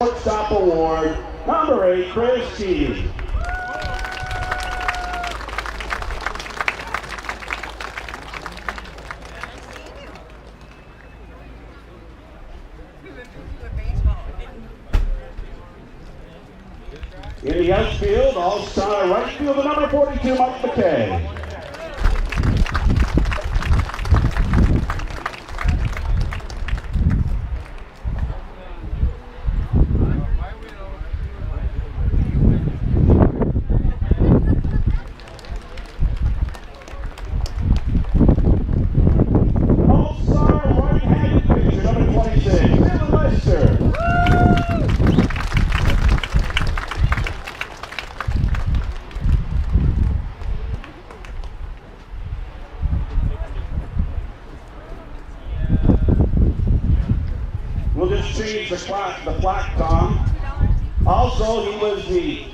Shortstop Award, number 8, Chris Keating. In the outfield, all-star right fielder, number 42, Mike McKay. We'll just change the plaque, Tom. Also, he was the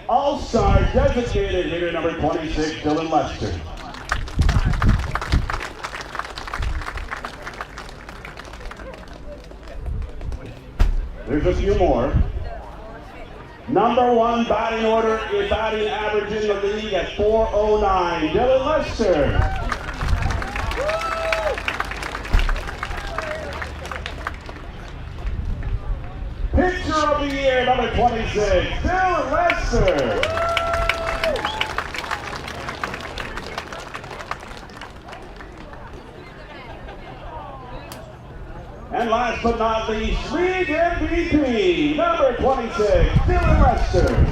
all-star designated hitter, number 26, Dylan Lester. There's a few more. Number 1 batting order, batting average in the league at .409, Dylan Lester. Pitcher of the year, number 26, Dylan Lester. And last but not least, league MVP, number 26, Dylan Lester.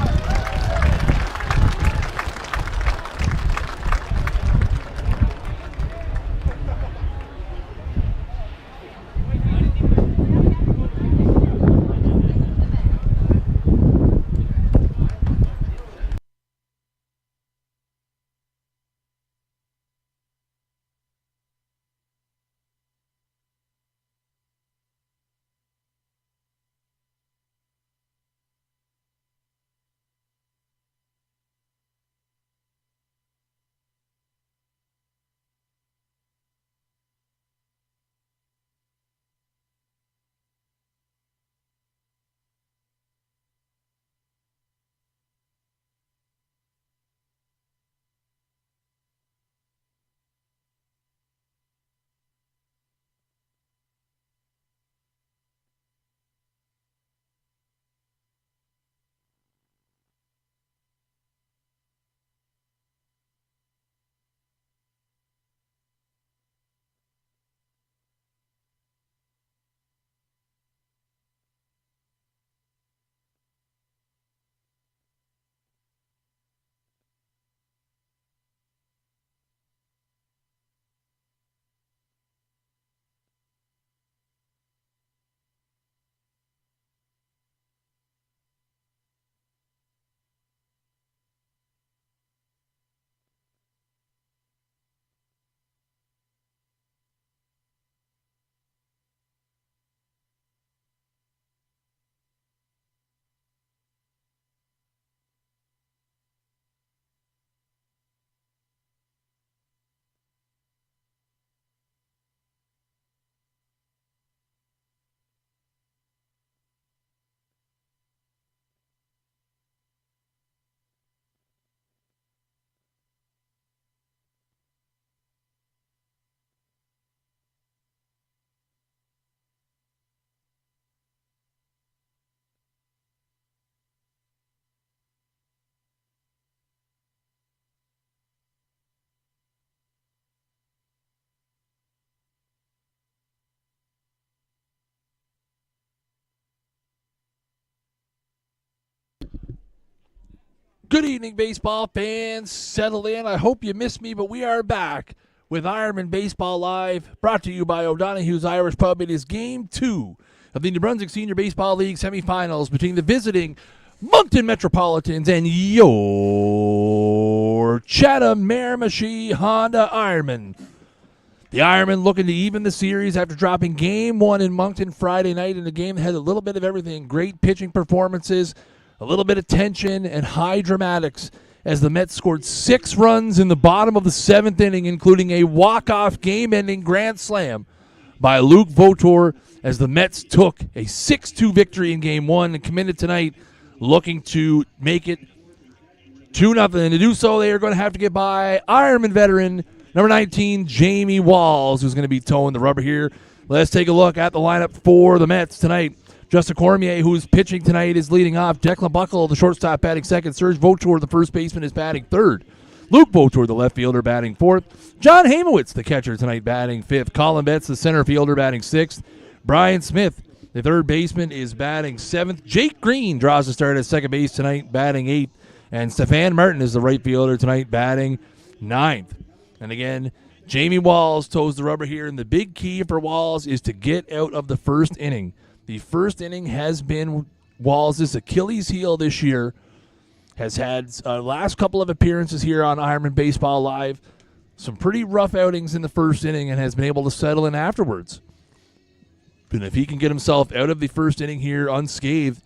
Good evening, baseball fans. Settle in. I hope you missed me, but we are back with Ironman Baseball Live, brought to you by O'Donoghue's Irish Pub. It is Game 2 of the New Brunswick Senior Baseball League semifinals between the visiting Moncton Metropolitans and your Chatham Miramichi Honda Ironmen. The Ironmen looking to even the series after dropping Game 1 in Moncton Friday night in a game that had a little bit of everything. Great pitching performances, a little bit of tension, and high dramatics as the Mets scored 6 runs in the bottom of the 7th inning, including a walk-off game-ending grand slam by Luke Votor as the Mets took a 6-2 victory in Game 1 and committed tonight looking to make it 2-0. And to do so, they are going to have to get by Ironman veteran number 19, Jamie Walls, who's going to be towing the rubber here. Let's take a look at the lineup for the Mets tonight. Justin Cormier, who's pitching tonight, is leading off. Declan Buckle, the shortstop, batting second. Serge Votor, the first baseman, is batting third. Luke Votor, the left fielder, batting fourth. John Hamowitz, the catcher tonight, batting fifth. Colin Betts, the center fielder, batting sixth. Brian Smith, the third baseman, is batting seventh. Jake Green draws the start at second base tonight, batting eighth. And Stefan Martin is the right fielder tonight, batting ninth. And again, Jamie Walls toes the rubber here, and the big key for Walls is to get out of the first inning. The first inning has been Walls' Achilles heel this year. Has had last couple of appearances here on Ironman Baseball Live. Some pretty rough outings in the first inning and has been able to settle in afterwards. And if he can get himself out of the first inning here unscathed,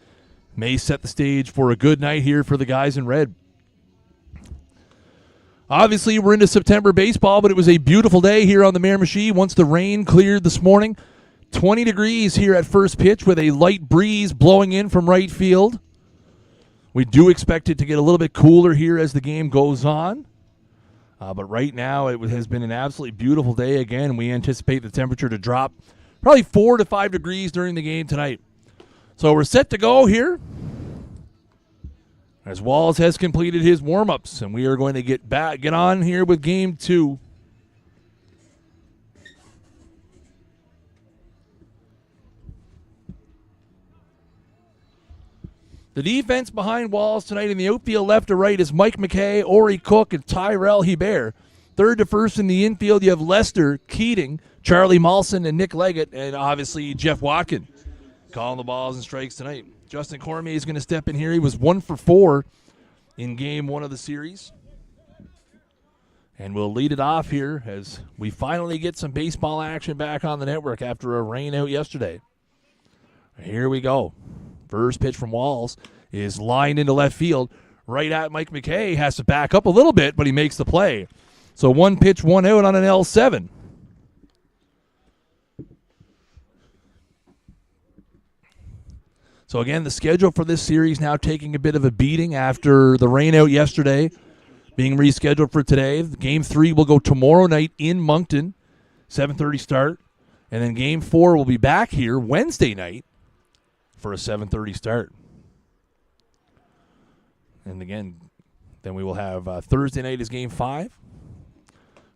may set the stage for a good night here for the guys in red. Obviously, we're into September baseball, but it was a beautiful day here on the Miramichi once the rain cleared this morning. 20 degrees here at first pitch with a light breeze blowing in from right field. We do expect it to get a little bit cooler here as the game goes on. But right now, it has been an absolutely beautiful day. Again, we anticipate the temperature to drop probably 4 to 5 degrees during the game tonight. So we're set to go here as Walls has completed his warm-ups, and we are going to get on here with Game 2. The defense behind Walls tonight in the outfield left to right is Mike McKay, Ori Cook, and Tyrell Hebert. Third to first in the infield, you have Lester Keating, Charlie Malson, and Nick Leggett, and obviously Jeff Watkin calling the balls and strikes tonight. Justin Cormier is going to step in here. He was 1 for 4 in Game 1 of the series. And we'll lead it off here as we finally get some baseball action back on the network after a rain out yesterday. Here we go. First pitch from Walls is lined into left field. Right at Mike McKay. Has to back up a little bit, but he makes the play. So 1 pitch, 1 out on an L7. So again, the schedule for this series now taking a bit of a beating after the rain out yesterday, being rescheduled for today. Game 3 will go tomorrow night in Moncton, 7:30 start. And then Game 4 will be back here Wednesday night for a 7:30 start. And again, then we will have Thursday night is Game 5,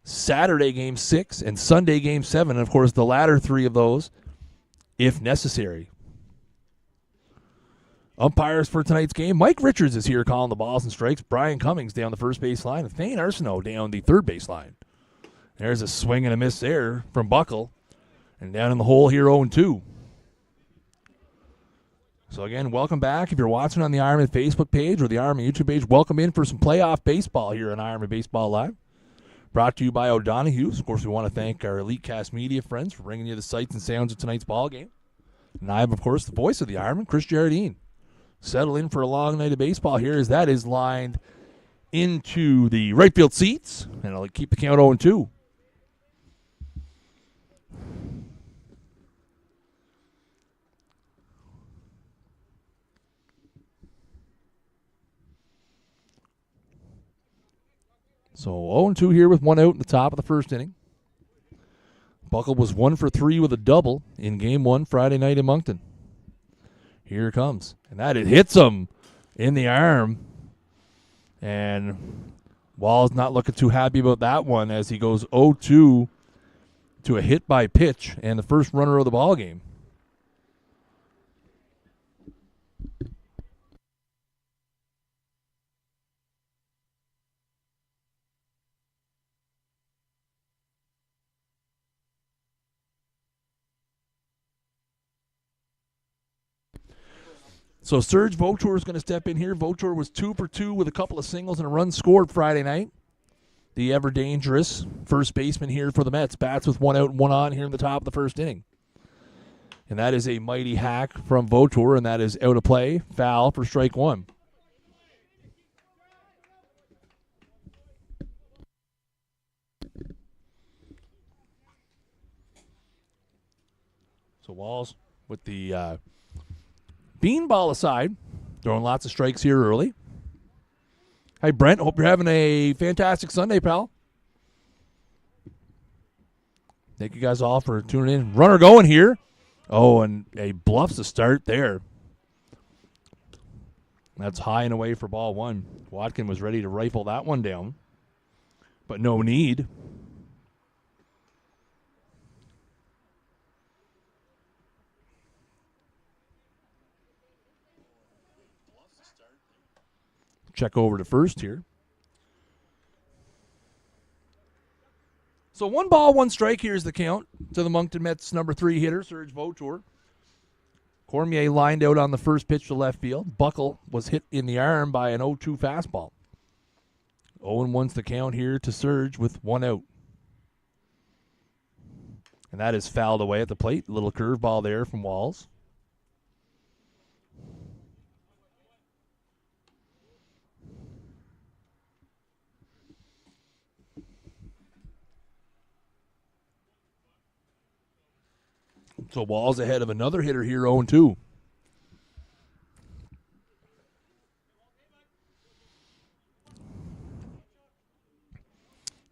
Saturday Game 6, and Sunday Game 7. And of course, the latter 3 of those, if necessary. Umpires for tonight's game, Mike Richards is here calling the balls and strikes. Brian Cummings down the first base line, and Thane Arsenault down the third base line. There's a swing and a miss there from Buckle. And down in the hole here, 0-2. So again, welcome back. If you're watching on the Ironman Facebook page or the Ironman YouTube page, welcome in for some playoff baseball here on Ironman Baseball Live. Brought to you by O'Donoghue's. Of course, we want to thank our Elitecast media friends for bringing you the sights and sounds of tonight's ball game. And I am, of course, the voice of the Ironman, Chris Jardine. Settle in for a long night of baseball here as that is lined into the right field seats, and I'll keep the count 0-2. So 0-2 here with 1 out in the top of the first inning. Buckle was 1 for 3 with a double in Game 1 Friday night in Moncton. Here it comes. And that it hits him in the arm. And Wall's not looking too happy about that one as he goes 0-2 to a hit by pitch and the first runner of the ball game. So Serge Votor is going to step in here. Votor was 2 for 2 with a couple of singles and a run scored Friday night. The ever-dangerous first baseman here for the Mets. Bats with 1 out and 1 on here in the top of the first inning. And that is a mighty hack from Votor, and that is out of play. Foul for strike 1. So Walls with the beanball aside, throwing lots of strikes here early. Hi, Brent. Hope you're having a fantastic Sunday, pal. Thank you guys all for tuning in. Runner going here. Oh, and a bluffs to start there. That's high and away for ball one. Watkin was ready to rifle that one down, but no need. Check over to first here. So 1 ball, 1 strike. Here's the count to the Moncton Mets number 3 hitter, Serge Vautour. Cormier lined out on the first pitch to left field. Buckle was hit in the arm by an 0-2 fastball. 0-1's the count here to Serge with 1 out. And that is fouled away at the plate. A little curveball there from Walls. So Walls ahead of another hitter here, 0-2.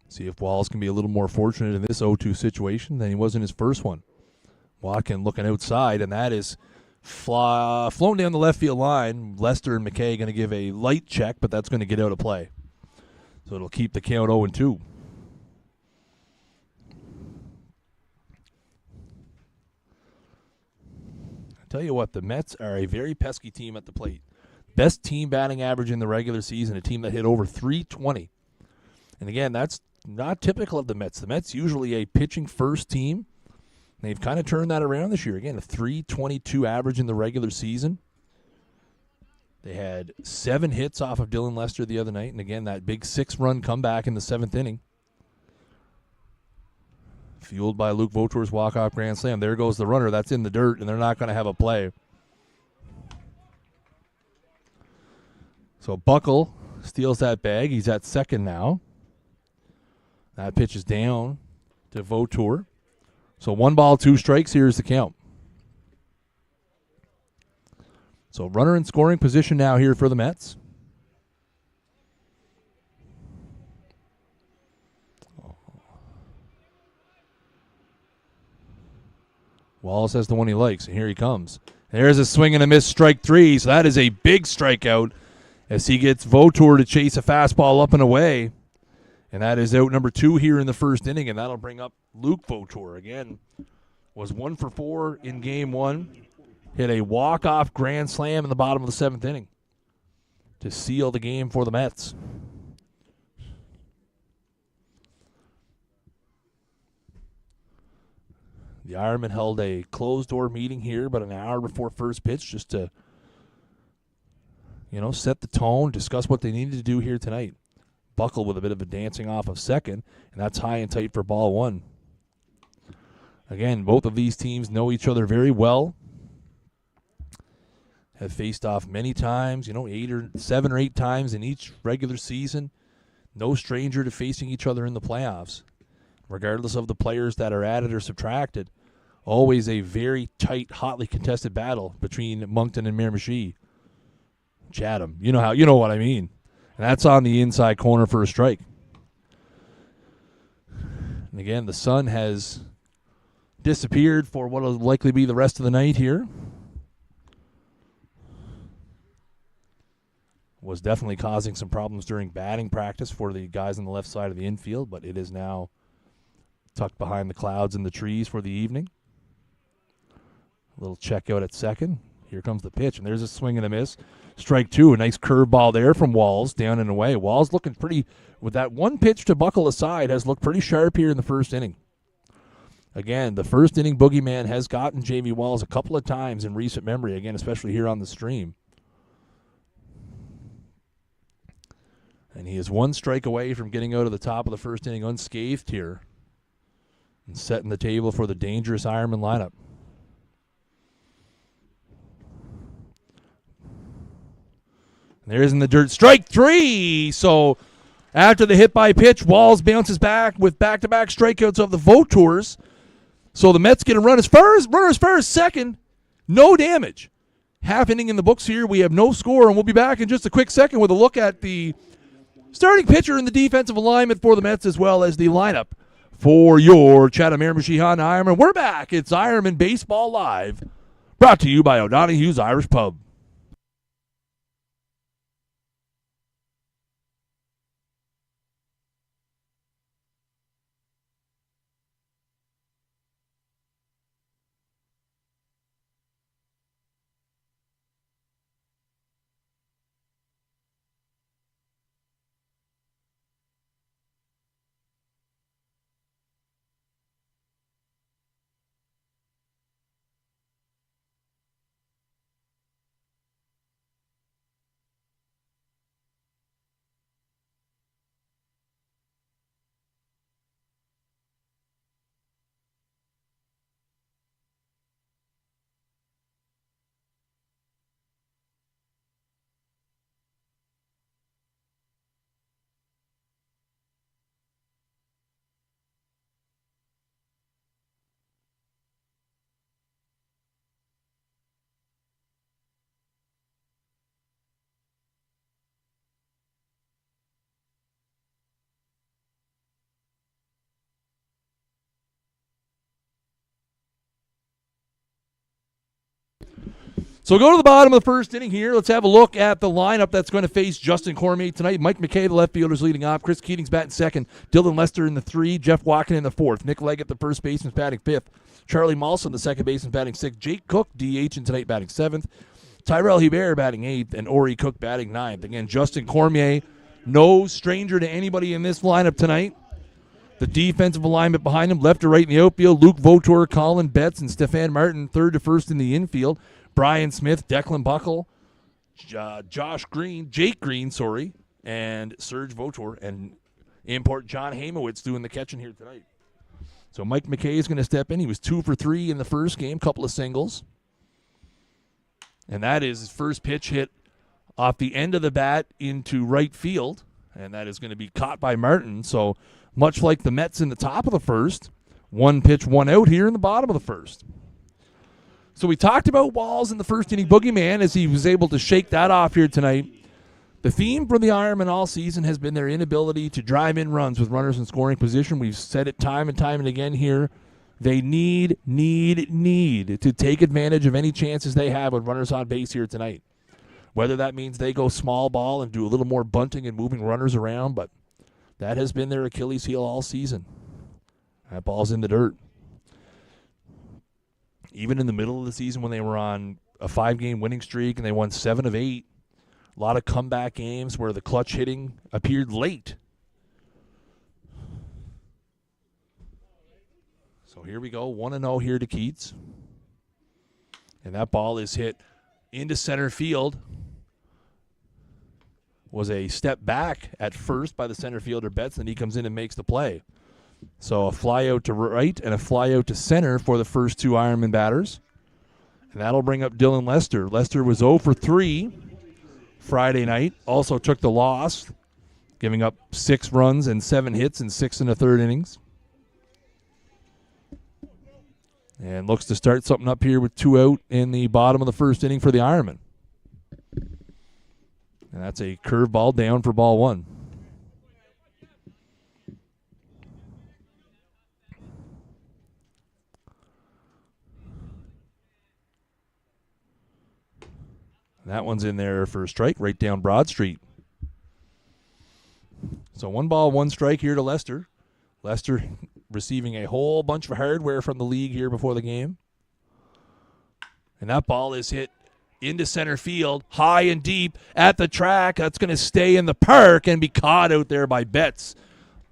See if Walls can be a little more fortunate in this 0-2 situation than he was in his first one. Watkin looking outside, and that is flown down the left field line. Lester and McKay going to give a light check, but that's going to get out of play. So it'll keep the count 0-2. Tell you what, the Mets are a very pesky team at the plate. Best team batting average in the regular season, a team that hit over 320. And again, that's not typical of the Mets. The Mets usually a pitching first team. They've kind of turned that around this year. Again, a 322 average in the regular season. They had 7 hits off of Dylan Lester the other night. And again, that big 6-run comeback in the 7th inning. Fueled by Luke Vautour's walk-off grand slam. There goes the runner. That's in the dirt, and they're not going to have a play. So Buckle steals that bag. He's at second now. That pitch is down to Vautour. So 1 ball, 2 strikes. Here's the count. So runner in scoring position now here for the Mets. Wallace has the one he likes, and here he comes. There's a swing and a miss, strike 3. So that is a big strikeout as he gets Vautour to chase a fastball up and away. And that is out number 2 here in the first inning, and that'll bring up Luke Vautour. Again, was 1 for 4 in game 1. Hit a walk-off grand slam in the bottom of the 7th inning to seal the game for the Mets. The Ironmen held a closed-door meeting here about an hour before first pitch just to, set the tone, discuss what they needed to do here tonight. Buckle with a bit of a dancing off of second, and that's high and tight for ball 1. Again, both of these teams know each other very well. Have faced off many times, 7 or 8 times in each regular season. No stranger to facing each other in the playoffs. Regardless of the players that are added or subtracted, always a very tight, hotly contested battle between Moncton and Miramichi. Chatham, you know what I mean. And that's on the inside corner for a strike. And again, the sun has disappeared for what will likely be the rest of the night here. Was definitely causing some problems during batting practice for the guys on the left side of the infield, but it is now tucked behind the clouds and the trees for the evening. A little check out at second. Here comes the pitch, and there's a swing and a miss. Strike 2, a nice curveball there from Walls, down and away. Walls looking pretty, with that one pitch to Buckle aside, has looked pretty sharp here in the first inning. Again, the first inning boogeyman has gotten Jamie Walls a couple of times in recent memory, again, especially here on the stream. And he is 1 strike away from getting out of the top of the first inning unscathed here and setting the table for the dangerous Ironman lineup. And there's in the dirt, strike 3. So after the hit by pitch, Walls bounces back with back-to-back strikeouts of the Vautours. So the Mets get a runner as far as second. No damage. Half inning in the books here. We have no score, and we'll be back in just a quick second with a look at the starting pitcher and the defensive alignment for the Mets, as well as the lineup for your Chatham Miramichi Honda Ironman. We're back. It's Ironman Baseball Live, brought to you by O'Donoghue's Irish Pub. So go to the bottom of the first inning here. Let's have a look at the lineup that's going to face Justin Cormier tonight. Mike McKay, the left fielder's leading off. Chris Keating's batting second. Dylan Lester in the 3. Jeff Walken in the 4th. Nick Leggett, the first baseman, batting 5th. Charlie Malson, the second baseman, batting 6th. Jake Cook, DH in tonight, batting 7th. Tyrell Hebert batting 8th. And Ori Cook batting 9th. Again, Justin Cormier, no stranger to anybody in this lineup tonight. The defensive alignment behind him, left to right in the outfield, Luke Votor, Colin Betts, and Stefan Martin, third to first in the infield. Brian Smith, Declan Buckle, Jake Green, and Serge Votor, and import John Hamowitz doing the catching here tonight. So Mike McKay is going to step in. He was 2 for 3 in the first game, couple of singles. And that is his first pitch hit off the end of the bat into right field, and that is going to be caught by Martin. So much like the Mets in the top of the first, 1 pitch, 1 out here in the bottom of the first. So we talked about Walls in the first inning boogeyman as he was able to shake that off here tonight. The theme for the Ironmen all season has been their inability to drive in runs with runners in scoring position. We've said it time and again here. They need to take advantage of any chances they have with runners on base here tonight. Whether that means they go small ball and do a little more bunting and moving runners around, but that has been their Achilles heel all season. That ball's in the dirt. Even in the middle of the season when they were on a 5-game winning streak and they won 7 of 8, a lot of comeback games where the clutch hitting appeared late. So here we go, 1-0 here to Keats. And that ball is hit into center field. Was a step back at first by the center fielder Betts, and he comes in and makes the play. So a fly out to right and a fly out to center for the first 2 Ironman batters. And that'll bring up Dylan Lester. Lester was 0 for 3 Friday night. Also took the loss, giving up 6 runs and 7 hits in 6 1/3 innings. And looks to start something up here with 2 out in the bottom of the first inning for the Ironman. And that's a curveball down for ball 1. That one's in there for a strike right down Broad Street. So 1 ball, 1 strike here to Lester. Lester receiving a whole bunch of hardware from the league here before the game. And that ball is hit into center field, high and deep at the track. That's going to stay in the park and be caught out there by Betts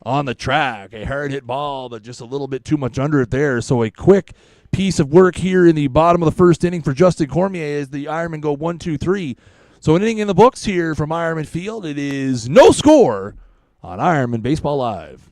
on the track. A hard hit ball, but just a little bit too much under it there. So a quick piece of work here in the bottom of the first inning for Justin Cormier as the Ironmen go 1-2-3. So an inning in the books here from Ironman Field. It is no score on Ironman Baseball Live.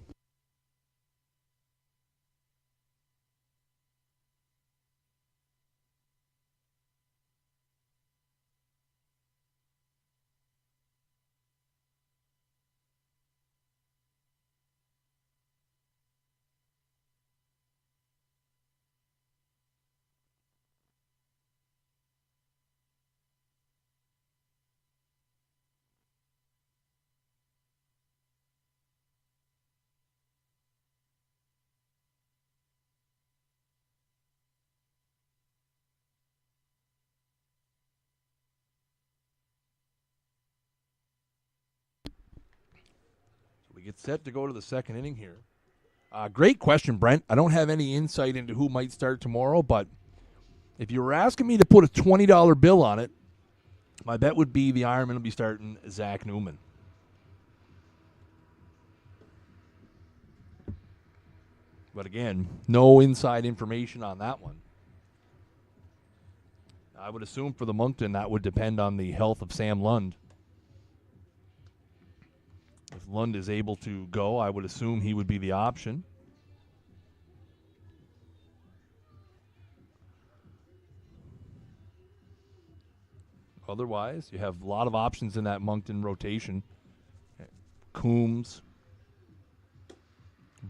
get set to go to the second inning here. Great question, Brent. I don't have any insight into who might start tomorrow, but if you were asking me to put a $20 bill on it, my bet would be the Ironman will be starting Zach Newman. But again, no inside information on that one. I would assume for the Moncton that would depend on the health of Sam Lund. If Lund is able to go, I would assume he would be the option. Otherwise, you have a lot of options in that Moncton rotation. Coombs,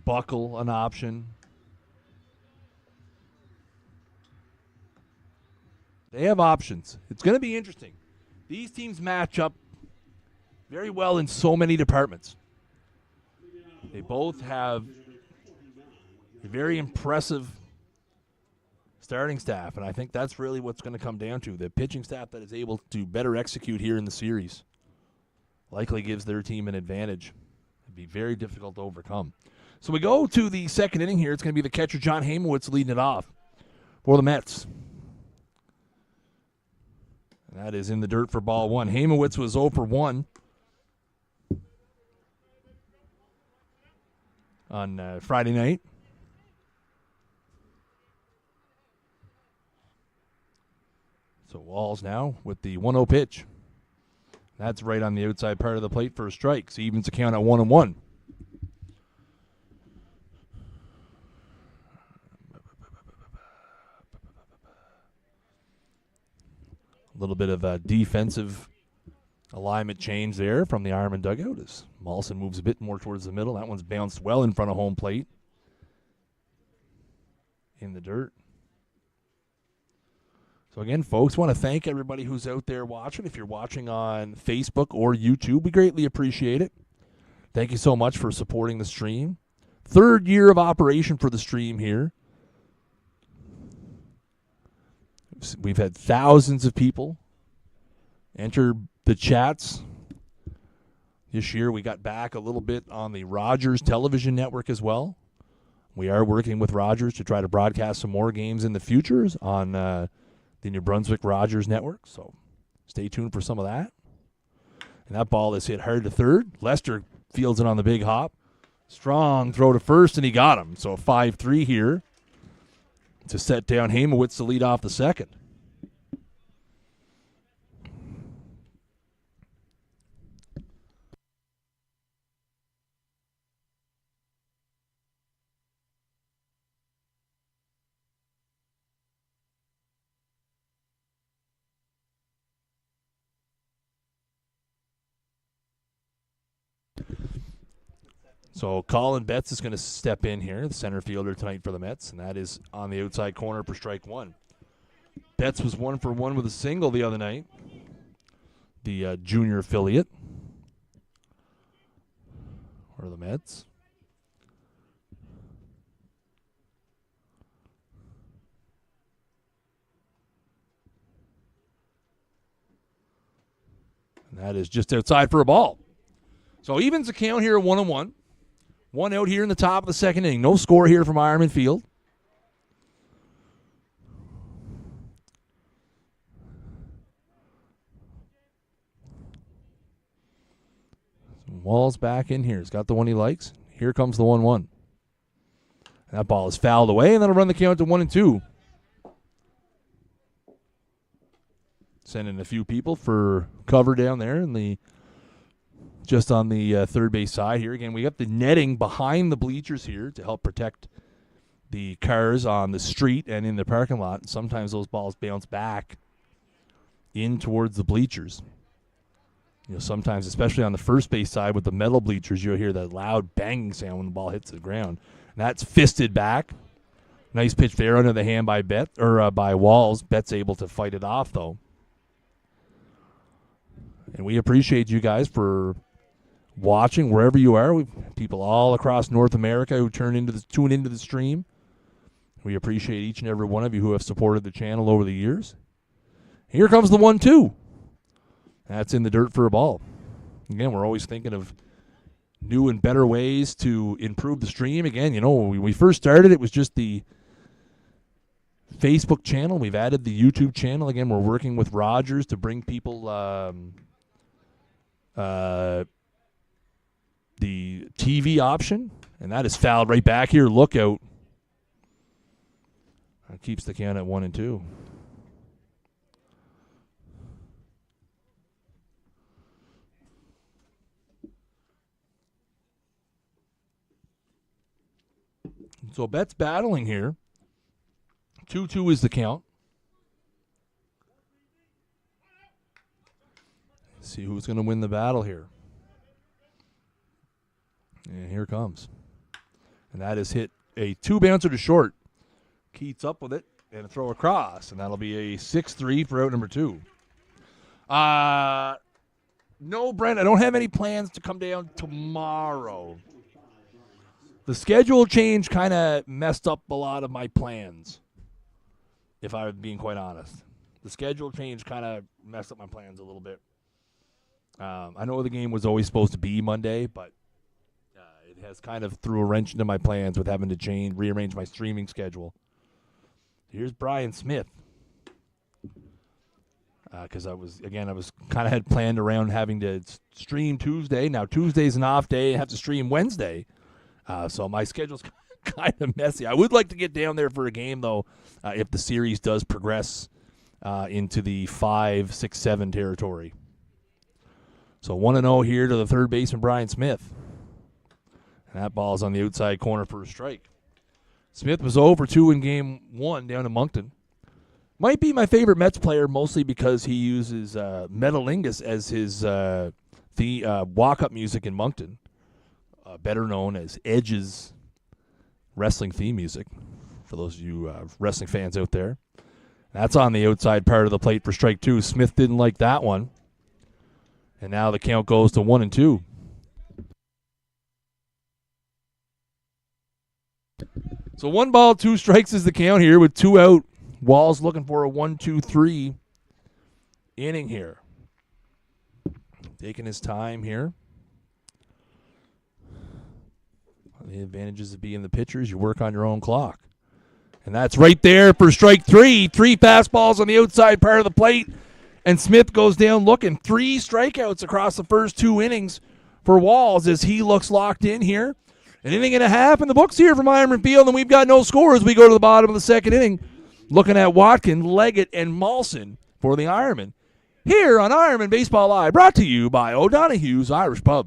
Buckle, an option. They have options. It's going to be interesting. These teams match up very well in so many departments. They both have a very impressive starting staff, and I think that's really what's going to come down to. The pitching staff that is able to better execute here in the series likely gives their team an advantage. It'd be very difficult to overcome. So we go to the second inning here. It's going to be the catcher, John Hamowitz, leading it off for the Mets. And that is in the dirt for ball one. Hamowitz was 0 for 1 on Friday night. So Walls now with the 1-0 pitch. That's right on the outside part of the plate for a strike. So evens the count at 1-1. A little bit of a defensive alignment change there from the Ironman dugout as Mawson moves a bit more towards the middle. That one's bounced well in front of home plate. In the dirt. So again, folks, want to thank everybody who's out there watching. If you're watching on Facebook or YouTube, we greatly appreciate it. Thank you so much for supporting the stream. Third year of operation for the stream here. We've had thousands of people enter the chats. This year we got back a little bit on the Rogers television network as well. We are working with Rogers to try to broadcast some more games in the future on the New Brunswick Rogers network. So stay tuned for some of that. And that ball is hit hard to third. Lester fields it on the big hop. Strong throw to first, and he got him. So a 5-3 here to set down Hamowitz to lead off the second. So Colin Betts is going to step in here, the center fielder tonight for the Mets, and that is on the outside corner for strike one. Betts was 1 for 1 with a single the other night, the junior affiliate for the Mets. And that is just outside for a ball. So evens the count here at 1-1. One out here in the top of the second inning. No score here from Ironman Field. Walls back in here. He's got the one he likes. Here comes the 1-1. That ball is fouled away, and that'll run the count to 1-2. Sending a few people for cover down there in the just on the third base side here. Again, we got the netting behind the bleachers here to help protect the cars on the street and in the parking lot. Sometimes those balls bounce back in towards the bleachers. You know, sometimes, especially on the first base side with the metal bleachers, you'll hear that loud banging sound when the ball hits the ground. And that's fisted back. Nice pitch there under the hand by by Walls. Betts able to fight it off, though. And we appreciate you guys for watching wherever you are. We've people all across North America who tune into the stream. We appreciate each and every one of you who have supported the channel over the years. Here comes the 1-2. That's in the dirt for a ball. Again, we're always thinking of new and better ways to improve the stream. Again, when we first started, it was just the Facebook channel. We've added the YouTube channel. Again, we're working with Rogers to bring people the TV option, and that is fouled right back here. Look out. That keeps the count at 1-2. So Bet's battling here. 2-2 is the count. Let's see who's going to win the battle here. And here it comes. And that is hit a 2-bouncer to short. Keats up with it and a throw across. And that'll be a 6-3 for out number 2. No, Brent, I don't have any plans to come down tomorrow. The schedule change kind of messed up a lot of my plans, if I'm being quite honest. The schedule change kind of messed up my plans a little bit. I know the game was always supposed to be Monday, but it has kind of threw a wrench into my plans with having to rearrange my streaming schedule. Here's Brian Smith. Because I was kind of had planned around having to stream Tuesday. Now Tuesday's an off day. I have to stream Wednesday. So my schedule's kind of messy. I would like to get down there for a game, though, if the series does progress into the 5, 6, 7 territory. So 1-0 here to the third baseman, Brian Smith. And that ball's on the outside corner for a strike. Smith was 0 for 2 in game 1 down in Moncton. Might be my favorite Mets player, mostly because he uses Metalingus as his walk-up music in Moncton. Better known as Edge's wrestling theme music, for those of you wrestling fans out there. That's on the outside part of the plate for strike 2. Smith didn't like that one. And now the count goes to 1-2. So 1 ball, 2 strikes is the count here with 2 out. Wall's looking for a 1-2-3 inning here. Taking his time here. The advantages of being the pitchers, you work on your own clock. And that's right there for strike 3. 3 fastballs on the outside part of the plate. And Smith goes down looking. 3 strikeouts across the first 2 innings for Walls as he looks locked in here. An inning and a half in the books here from Ironman Field, and we've got no score as we go to the bottom of the second inning. Looking at Watkin, Leggett, and Molson for the Ironman. Here on Ironman Baseball Live, brought to you by O'Donoghue's Irish Pub.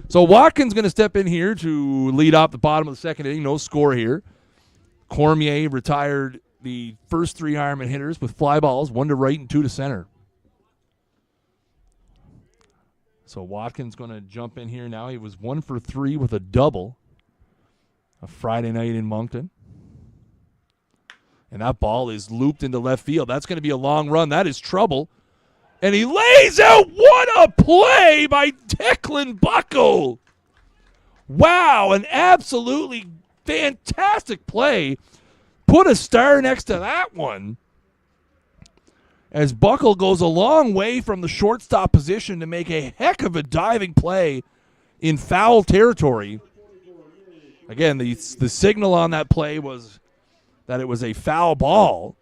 So Watkins going to step in here to lead off the bottom of the second inning. No score here. Cormier retired the first 3 Ironman hitters with fly balls, 1 to right and 2 to center. So Watkins going to jump in here now. He was 1 for 3 with a double a Friday night in Moncton. And that ball is looped into left field. That's going to be a long run. That is trouble. And he lays out. What a play by Declan Buckle. Wow, an absolutely fantastic play put a star next to that one, as Buckle goes a long way from the shortstop position to make a heck of a diving play in foul territory. Again, the signal on that play was that it was a foul ball.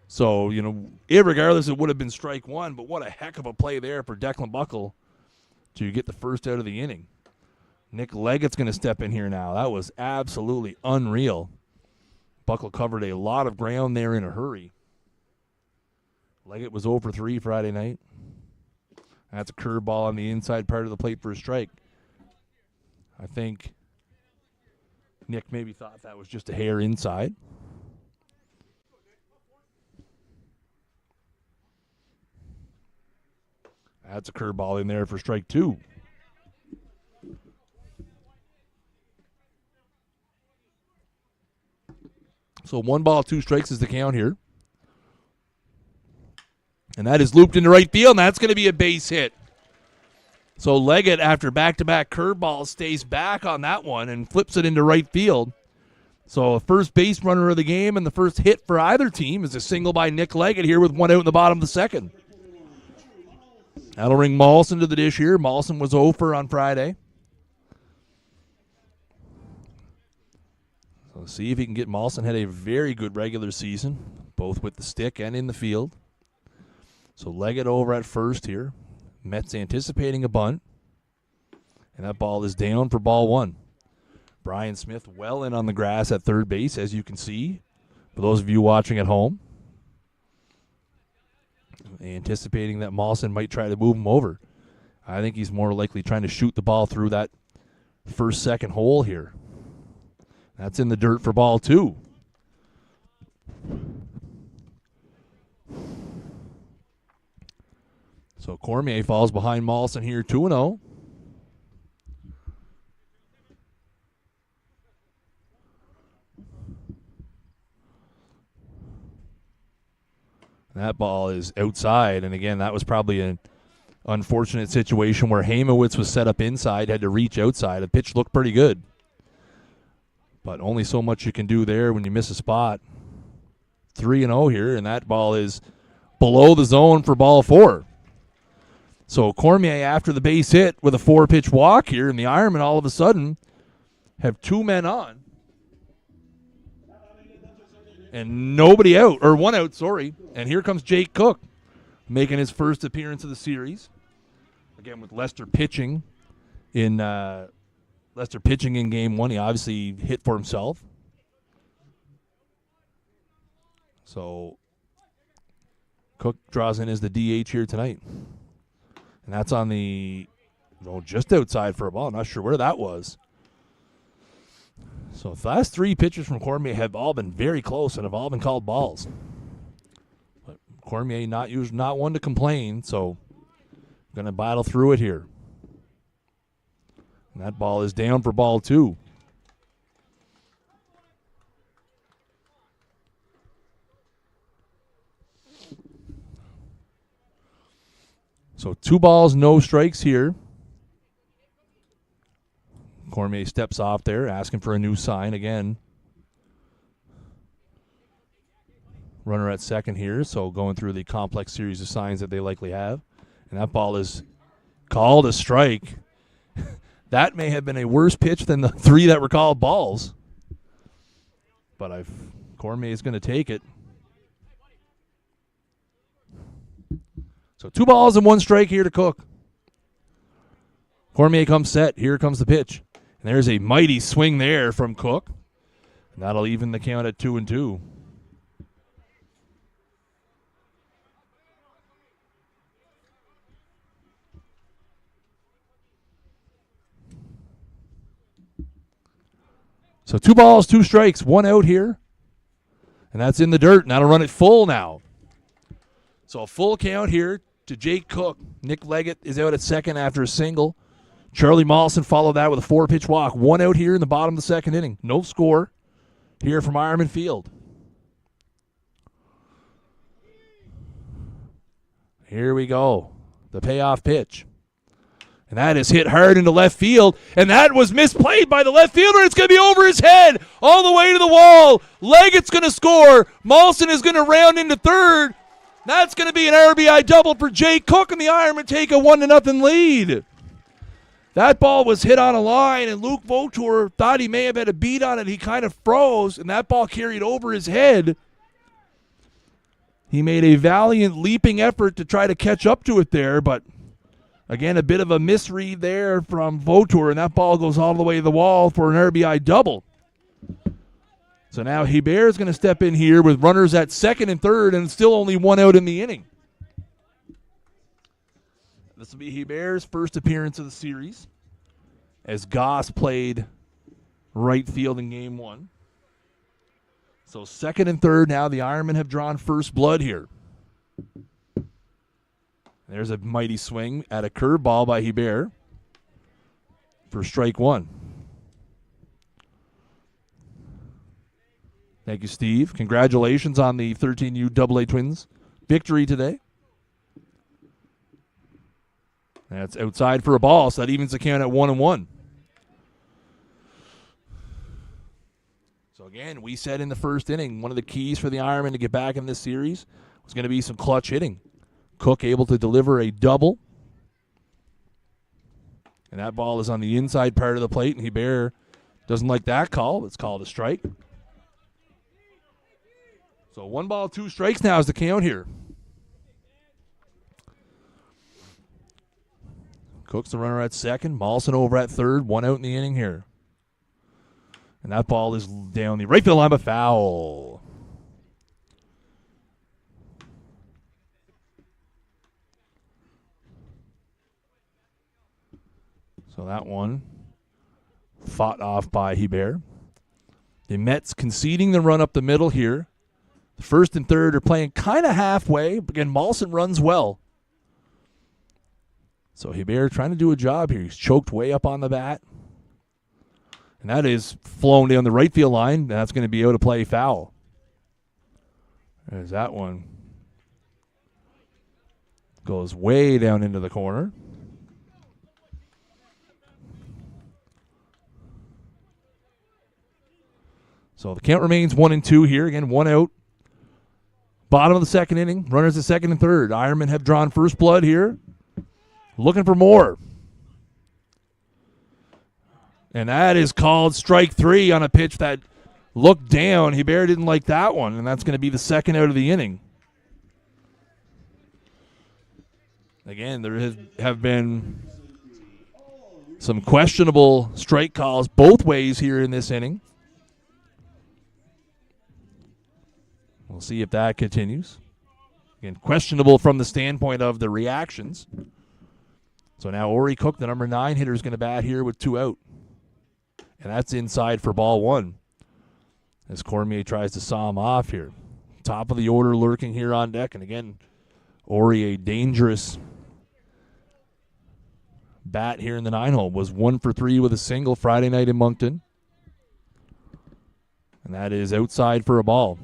So, irregardless, it would have been strike one, but what a heck of a play there for Declan Buckle to get the first out of the inning. Nick Leggett's going to step in here now. That was absolutely unreal. Buckle covered a lot of ground there in a hurry. Leggett was 0 for 3 Friday night. That's a curveball on the inside part of the plate for a strike. I think Nick maybe thought that was just a hair inside. That's a curveball in there for strike 2. So 1 ball, 2 strikes is the count here. And that is looped into right field, and that's going to be a base hit. So Leggett, after back-to-back curveballs, stays back on that one and flips it into right field. So a first base runner of the game, and the first hit for either team is a single by Nick Leggett here with 1 out in the bottom of the second. That'll ring Mawson to the dish here. Mawson was 0 for on Friday. So let's see if he can get Mawson. Had a very good regular season, both with the stick and in the field. So Leggett over at first here. Mets anticipating a bunt. And that ball is down for ball 1. Brian Smith well in on the grass at third base, as you can see, for those of you watching at home. Anticipating that Mawson might try to move him over. I think he's more likely trying to shoot the ball through that second hole here. That's in the dirt for ball 2. So Cormier falls behind Mawson here 2-0. That ball is outside, and again, that was probably an unfortunate situation where Hamowitz was set up inside, had to reach outside. The pitch looked pretty good, but only so much you can do there when you miss a spot. 3-0 here, and that ball is below the zone for ball 4. So Cormier, after the base hit with a 4-pitch walk here, and the Ironmen all of a sudden have 2 men on. And nobody out, or 1 out, sorry. And here comes Jake Cook, making his first appearance of the series. Again, with Lester pitching in game 1. He obviously hit for himself. So Cook draws in as the DH here tonight. And that's on just outside for a ball. I'm not sure where that was. So the last 3 pitches from Cormier have all been very close and have all been called balls. But Cormier not one to complain, so going to battle through it here. And that ball is down for ball 2. So 2 balls, no strikes here. Cormier steps off there, asking for a new sign again. Runner at second here, so going through the complex series of signs that they likely have. And that ball is called a strike. That may have been a worse pitch than the 3 that were called balls. But Cormier is going to take it. So 2 balls and 1 strike here to Cook. Cormier comes set. Here comes the pitch. And there's a mighty swing there from Cook. And that'll even the count at 2-2. So 2 balls, 2 strikes, 1 out here. And that's in the dirt. And that'll run it full now. So a full count here to Jake Cook. Nick Leggett is out at second after a single. Charlie Mollison followed that with a 4-pitch walk. 1 out here in the bottom of the second inning. No score here from Ironman Field. Here we go. The payoff pitch. And that is hit hard into left field, and that was misplayed by the left fielder. It's going to be over his head all the way to the wall. Leggett's going to score. Molson is going to round into third. That's going to be an RBI double for Jake Cook, and the Ironmen take a 1-0 lead. That ball was hit on a line, and Luke Vautour thought he may have had a beat on it. He kind of froze, and that ball carried over his head. He made a valiant leaping effort to try to catch up to it there, but again, a bit of a misread there from Vautour, and that ball goes all the way to the wall for an RBI double. So now Hebert is going to step in here with runners at second and third, and still only one out in the inning. This will be Hebert's first appearance of the series, as Goss played right field in game one. So second and third now, the Ironmen have drawn first blood here. There's a mighty swing at a curveball by Hebert for strike one. Thank you, Steve. Congratulations on the 13U AA Twins victory today. That's outside for a ball, so that evens the count at 1-1. So again, we said in the first inning, one of the keys for the Ironmen to get back in this series was going to be some clutch hitting. Cook able to deliver a double. And that ball is on the inside part of the plate, and Hebert doesn't like that call. It's called a strike. So 1 ball, 2 strikes now is the count here. Cook's the runner at second. Molson over at third. 1 out in the inning here. And that ball is down the right field line, but foul. So that one fought off by Hebert. The Mets conceding the run up the middle here. The first and third are playing kind of halfway. Again, Molson runs well. So Hebert trying to do a job here. He's choked way up on the bat. And that is flown down the right field line. That's going to be out of play, foul. There's that one. Goes way down into the corner. So the count remains 1-2 here. Again, 1 out. Bottom of the second inning. Runners at second and third. Ironmen have drawn first blood here. Looking for more. And that is called strike 3 on a pitch that looked down. Hebert didn't like that one, and that's going to be the second out of the inning. Again, there have been some questionable strike calls both ways here in this inning. We'll see if that continues. Again, questionable from the standpoint of the reactions. So now Ori Cook, the number 9 hitter, is going to bat here with 2 out. And that's inside for ball 1. As Cormier tries to saw him off here. Top of the order lurking here on deck. And again, Ori, a dangerous bat here in the 9-hole. Was 1 for 3 with a single Friday night in Moncton. And that is outside for a ball.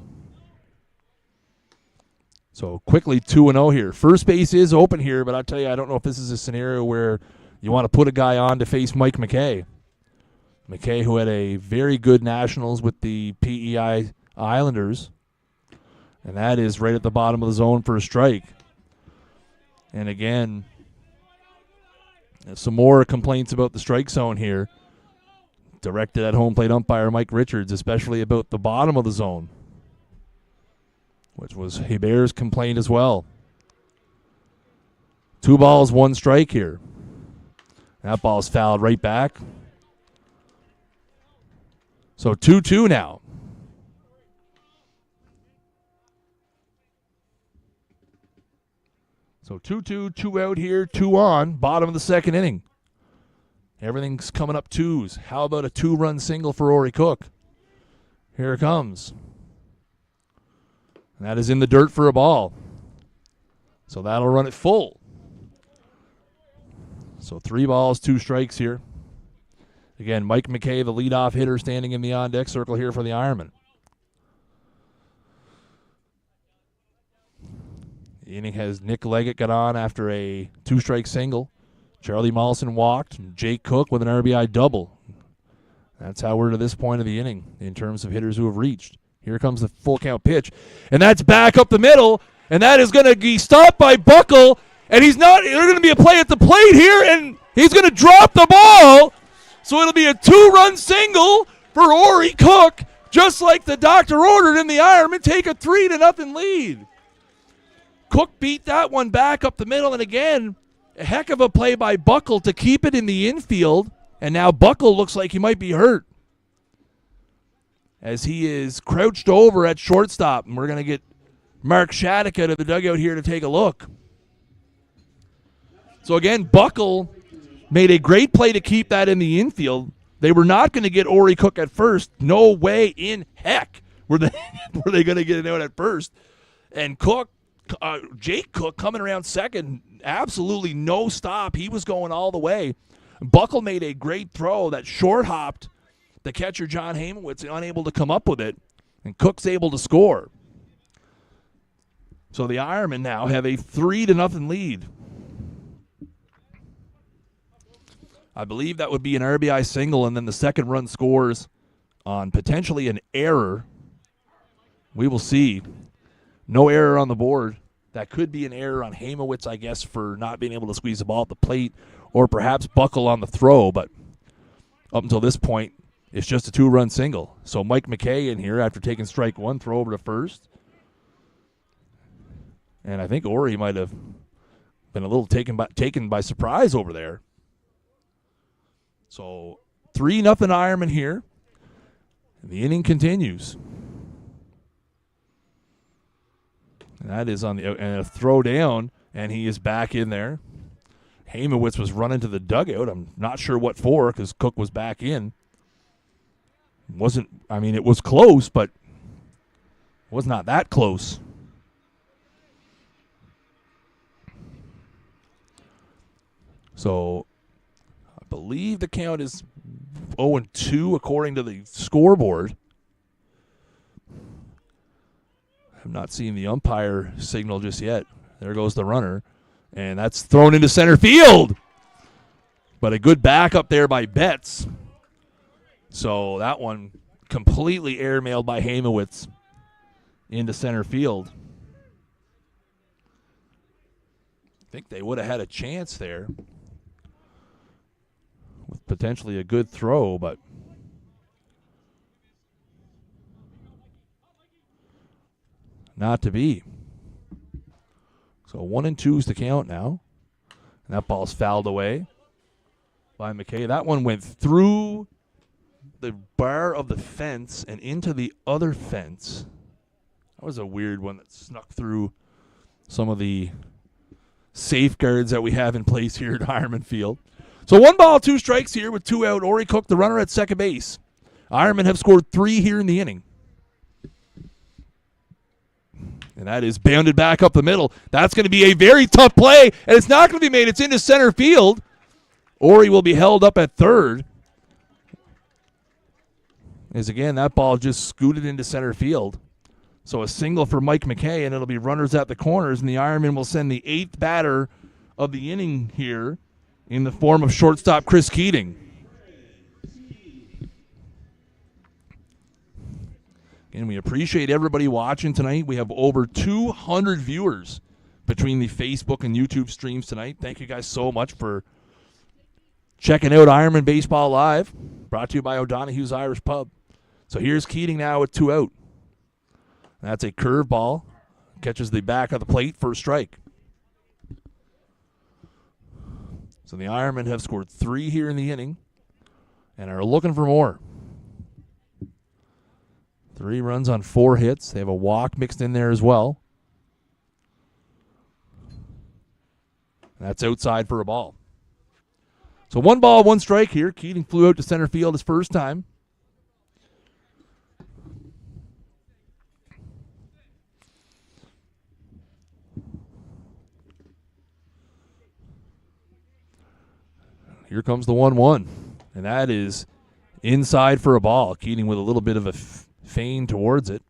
So quickly 2-0 here. First base is open here, but I'll tell you, I don't know if this is a scenario where you want to put a guy on to face Mike McKay. McKay, who had a very good Nationals with the PEI Islanders. And that is right at the bottom of the zone for a strike. And again, some more complaints about the strike zone here. Directed at home plate umpire Mike Richards, especially about the bottom of the zone, which was Hebert's complaint as well. 2 balls, 1 strike here. That ball's fouled right back. So 2-2 now. So 2-2, 2 out here, 2 on, bottom of the second inning. Everything's coming up 2s. How about a 2-run single for Ori Cook? Here it comes. And that is in the dirt for a ball. So that'll run it full. So 3 balls, 2 strikes here. Again, Mike McKay, the leadoff hitter, standing in the on-deck circle here for the Ironmen. The inning has Nick Leggett got on after a 2-strike single. Charlie Mollison walked, and Jake Cook with an RBI double. That's how we're to this point of the inning in terms of hitters who have reached. Here comes the full count pitch, and that's back up the middle, and that is going to be stopped by Buckle, and he's not. There's going to be a play at the plate here, and he's going to drop the ball, so it'll be a 2-run single for Ori Cook, just like the doctor ordered, and the Ironmen take a 3-0 lead. Cook beat that one back up the middle, and again, a heck of a play by Buckle to keep it in the infield, and now Buckle looks like he might be hurt as he is crouched over at shortstop, and we're going to get Mark Shattuck out of the dugout here to take a look. So again, Buckle made a great play to keep that in the infield. They were not going to get Ori Cook at first. No way in heck were they going to get it out at first. And Cook, Jake Cook coming around second, absolutely no stop. He was going all the way. Buckle made a great throw that short-hopped the catcher, John Hamowitz, unable to come up with it, and Cook's able to score. So the Ironmen now have a 3-0 lead. I believe that would be an RBI single, and then the second run scores on potentially an error. We will see. No error on the board. That could be an error on Hamowitz, I guess, for not being able to squeeze the ball at the plate, or perhaps Buckle on the throw, but up until this point, it's just a 2-run single. So Mike McKay in here after taking strike one, throw over to first. And I think Ori might have been a little taken by surprise over there. So 3-0 Ironman here. And the inning continues. And that is on a throw down, and he is back in there. Hamowitz was running to the dugout. I'm not sure what for because Cook was back in. It was close, but it was not that close. So I believe the count is 0-2 according to the scoreboard. I'm not seeing the umpire signal just yet. There goes the runner, and that's thrown into center field. But a good backup there by Betts. So that one completely airmailed by Hamowitz into center field. I think they would have had a chance there with potentially a good throw, but not to be. So 1-2 is the count now. And that ball's fouled away by McKay. That one went through the bar of the fence and into the other fence. That was a weird one that snuck through some of the safeguards that we have in place here at Ironman Field. So 1 ball, 2 strikes here with 2 out. Ori Cook, the runner at second base. Ironmen have scored 3 here in the inning. And that is bounded back up the middle. That's going to be a very tough play, and it's not going to be made. It's into center field. Ori will be held up at third. As again, that ball just scooted into center field. So a single for Mike McKay, and it'll be runners at the corners, and the Ironmen will send the 8th batter of the inning here in the form of shortstop Chris Keating. And we appreciate everybody watching tonight. We have over 200 viewers between the Facebook and YouTube streams tonight. Thank you guys so much for checking out Ironman Baseball Live, brought to you by O'Donoghue's Irish Pub. So here's Keating now with 2 out. That's a curveball. Catches the back of the plate for a strike. So the Ironmen have scored 3 here in the inning and are looking for more. 3 runs on 4 hits. They have a walk mixed in there as well. That's outside for a ball. So 1 ball, 1 strike here. Keating flew out to center field his first time. Here comes the 1-1, and that is inside for a ball. Keating with a little bit of a feign towards it.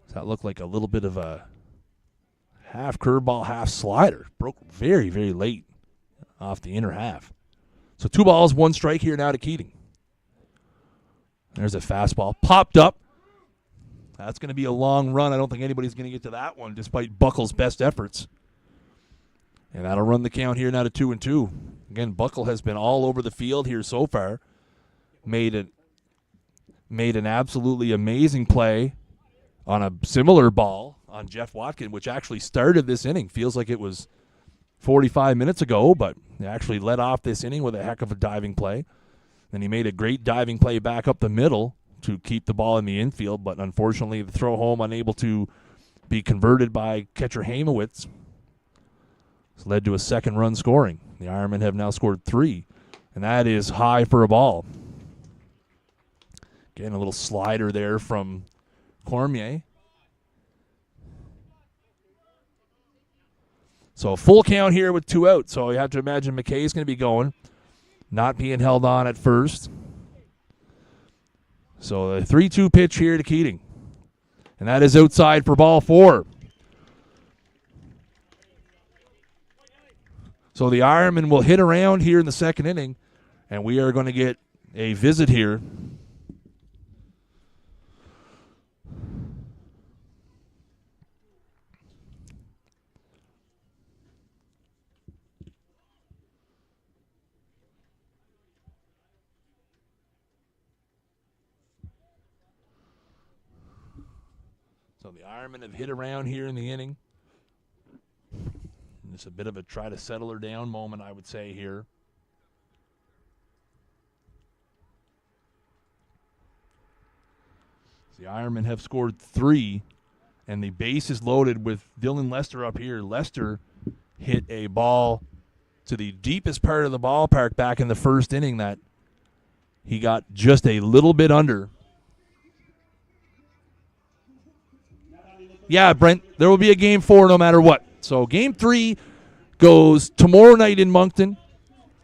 Does that look like a little bit of a half curveball, half slider? Broke very, very late off the inner half. So 2 balls, 1 strike here now to Keating. There's a fastball. Popped up. That's going to be a long run. I don't think anybody's going to get to that one, despite Buckle's best efforts. And that'll run the count here now to 2-2. Again, Buckle has been all over the field here so far. Made an absolutely amazing play on a similar ball on Jeff Watkin, which actually started this inning. Feels like it was 45 minutes ago, but he actually led off this inning with a heck of a diving play. Then he made a great diving play back up the middle to keep the ball in the infield, but unfortunately the throw home unable to be converted by catcher Hamowitz. It's led to a 2nd run scoring. The Ironmen have now scored 3, and that is high for a ball. Again, a little slider there from Cormier. So a full count here with 2 out. So you have to imagine McKay's going to be going, not being held on at first. So a 3-2 pitch here to Keating. And that is outside for ball 4. So the Ironmen will hit around here in the 2nd inning, and we are going to get a visit here. So the Ironmen have hit around here in the inning. It's a bit of a try to settle her down moment, I would say, here. The Ironmen have scored 3, and the base is loaded with Dylan Lester up here. Lester hit a ball to the deepest part of the ballpark back in the 1st inning that he got just a little bit under. Yeah, Brent, there will be a Game 4 no matter what. So Game 3 goes tomorrow night in Moncton.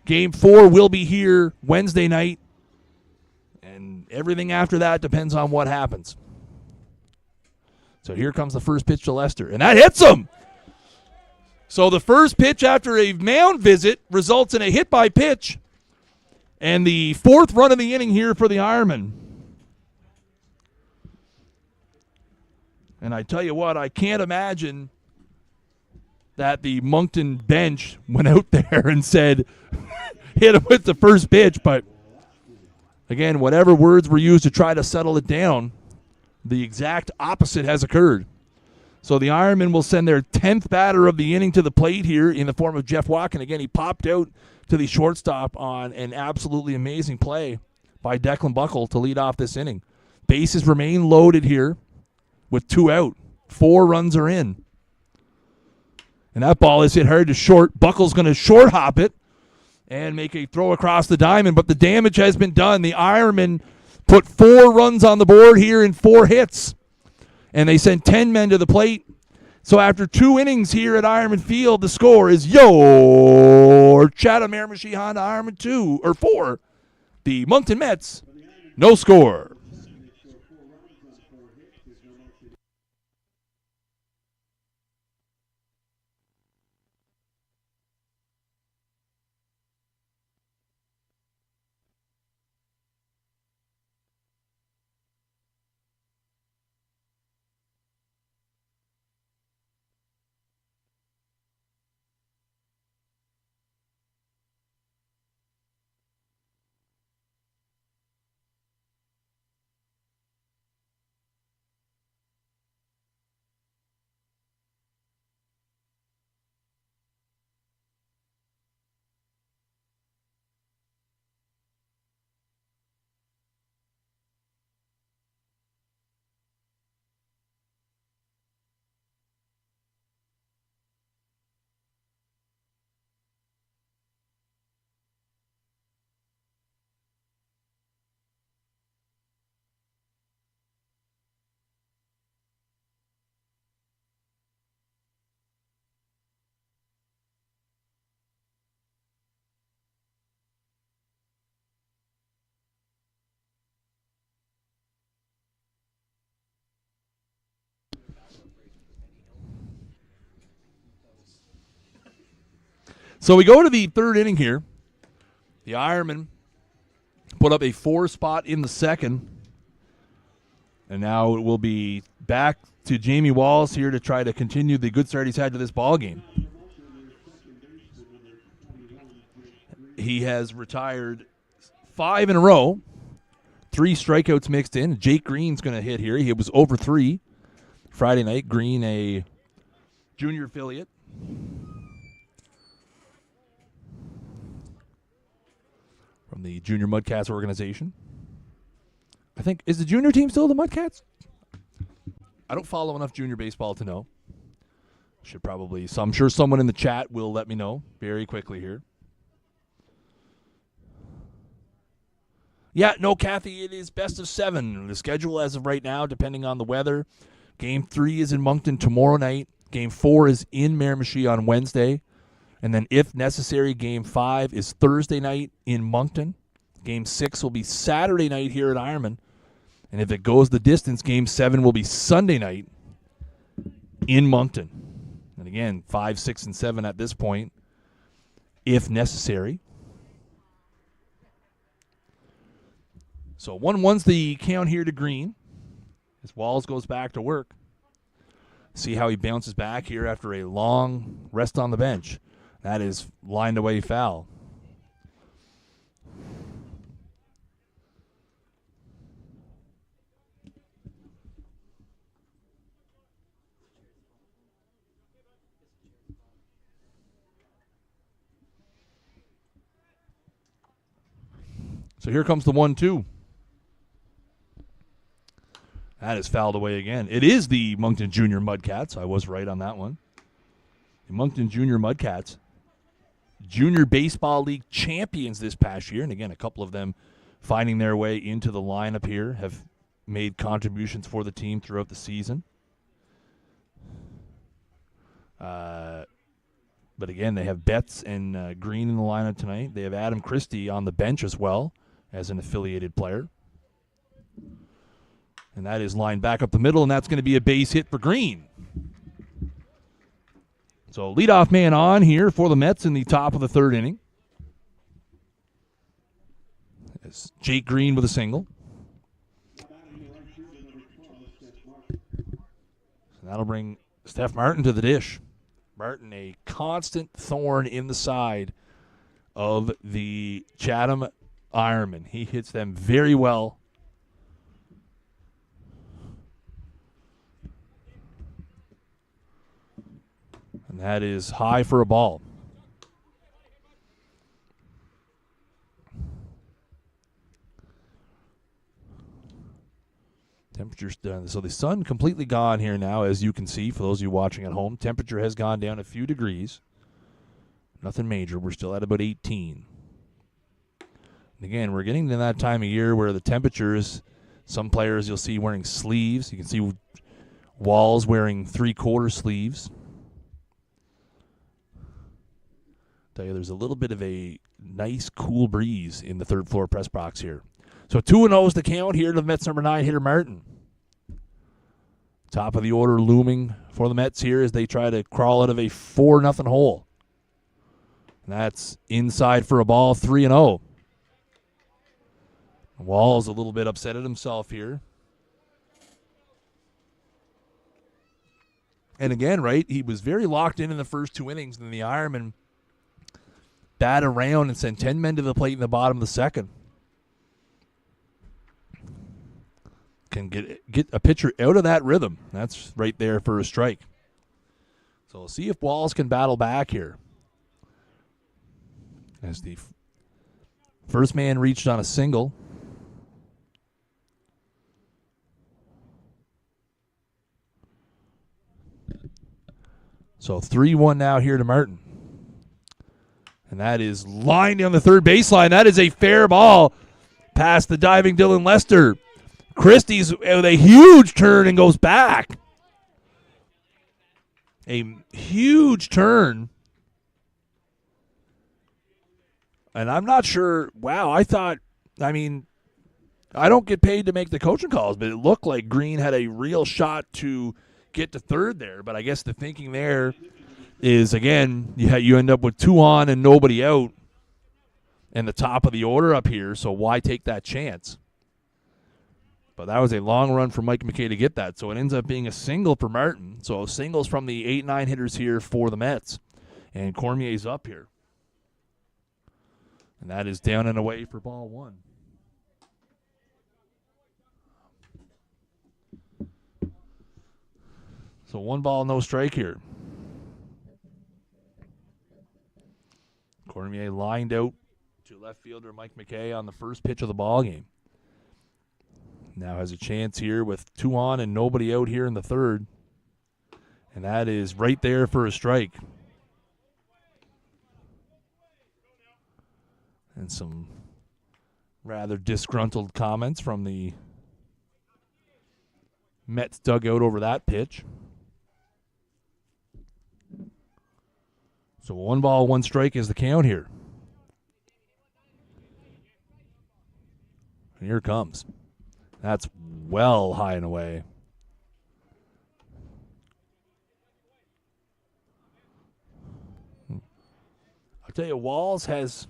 Game 4 will be here Wednesday night. And everything after that depends on what happens. So here comes the first pitch to Lester. And that hits him! So the first pitch after a mound visit results in a hit by pitch. And the 4th run of the inning here for the Ironmen. And I tell you what, I can't imagine that the Moncton bench went out there and said, hit him with the first pitch. But, again, whatever words were used to try to settle it down, the exact opposite has occurred. So the Ironmen will send their 10th batter of the inning to the plate here in the form of Jeff Watkin. Again, he popped out to the shortstop on an absolutely amazing play by Declan Buckle to lead off this inning. Bases remain loaded here with 2 out. 4 runs are in. And that ball is hit hard to short. Buckle's going to short hop it and make a throw across the diamond, but the damage has been done. The Ironmen put 4 runs on the board here in 4 hits, and they sent 10 men to the plate. So after 2 innings here at Ironman Field, the score is your Chatham Miramichi Honda Ironman 2 or 4. The Moncton Mets, no score. So we go to the third inning here. The Ironmen put up a 4 spot in the second. And now it will be back to Jamie Walls here to try to continue the good start he's had to this ball game. He has retired 5 in a row. 3 strikeouts mixed in. Jake Green's going to hit here. He was over 3 Friday night. Green, a junior affiliate. From the Junior Mudcats organization. I think, is the junior team still the Mudcats? I don't follow enough junior baseball to know. Should probably, so I'm sure someone in the chat will let me know very quickly here. Yeah, no, Kathy, it is best of 7. The schedule as of right now, depending on the weather. Game 3 is in Moncton tomorrow night. Game 4 is in Miramichi on Wednesday. And then, if necessary, Game 5 is Thursday night in Moncton. Game 6 will be Saturday night here at Ironman. And if it goes the distance, Game 7 will be Sunday night in Moncton. And again, 5, 6, and 7 at this point, if necessary. So 1-1's the count here to Green. As Walls goes back to work. See how he bounces back here after a long rest on the bench. That is lined away foul. So here comes the 1-2. That is fouled away again. It is the Moncton Junior Mudcats. I was right on that one. The Moncton Junior Mudcats, Junior Baseball League champions this past year. And again, a couple of them finding their way into the lineup here have made contributions for the team throughout the season. But again, they have Betts and Green in the lineup tonight. They have Adam Christie on the bench as well as an affiliated player. And that is lined back up the middle, and that's going to be a base hit for Green. So leadoff man on here for the Mets in the top of the third inning. It's Jake Green with a single. So that'll bring Steph Martin to the dish. Martin, a constant thorn in the side of the Chatham Ironmen. He hits them very well. And that is high for a ball. Temperature's done. So the sun completely gone here now, as you can see, for those of you watching at home. Temperature has gone down a few degrees. Nothing major. We're still at about 18. And again, we're getting to that time of year where the temperatures, some players you'll see wearing sleeves. You can see Walls wearing 3/4 sleeves. Tell you, there's a little bit of a nice, cool breeze in the third floor press box here. So 2-0 is the count here to the Mets number 9 hitter Martin. Top of the order looming for the Mets here as they try to crawl out of a 4-0 hole. And that's inside for a ball, 3-0. Wall's a little bit upset at himself here. And again, right, he was very locked in the first 2 innings, and the Ironmen bat around and send 10 men to the plate in the bottom of the second. Can get a pitcher out of that rhythm. That's right there for a strike. So we'll see if Walls can battle back here. As the first man reached on a single. So 3-1 now here to Martin. And that is lined down the third baseline. That is a fair ball past the diving Dylan Lester. Christie's with a huge turn and goes back. A huge turn. And I'm not sure. Wow, I don't get paid to make the coaching calls, but it looked like Green had a real shot to get to third there. But I guess the thinking there, is, again, you end up with 2 on and nobody out in the top of the order up here, so why take that chance? But that was a long run for Mike McKay to get that, so it ends up being a single for Martin. So singles from the 8-9 hitters here for the Mets, and Cormier's up here. And that is down and away for ball 1. So 1 ball, no strike here. Cormier lined out to left fielder Mike McKay on the first pitch of the ball game. Now has a chance here with 2 on and nobody out here in the third. And that is right there for a strike. And some rather disgruntled comments from the Mets dugout over that pitch. So 1 ball, 1 strike is the count here. And here it comes. That's well high and away. I'll tell you, Walls has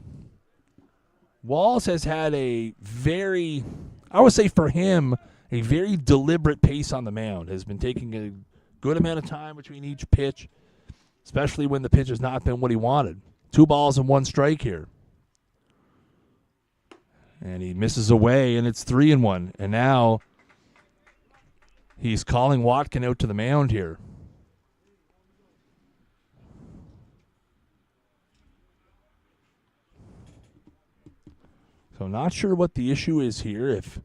had a very, I would say for him, a very deliberate pace on the mound. Has been taking a good amount of time between each pitch, especially when the pitch has not been what he wanted. 2 balls and 1 strike here. And he misses away, and it's 3-1. And now he's calling Watkin out to the mound here. So not sure what the issue is here, if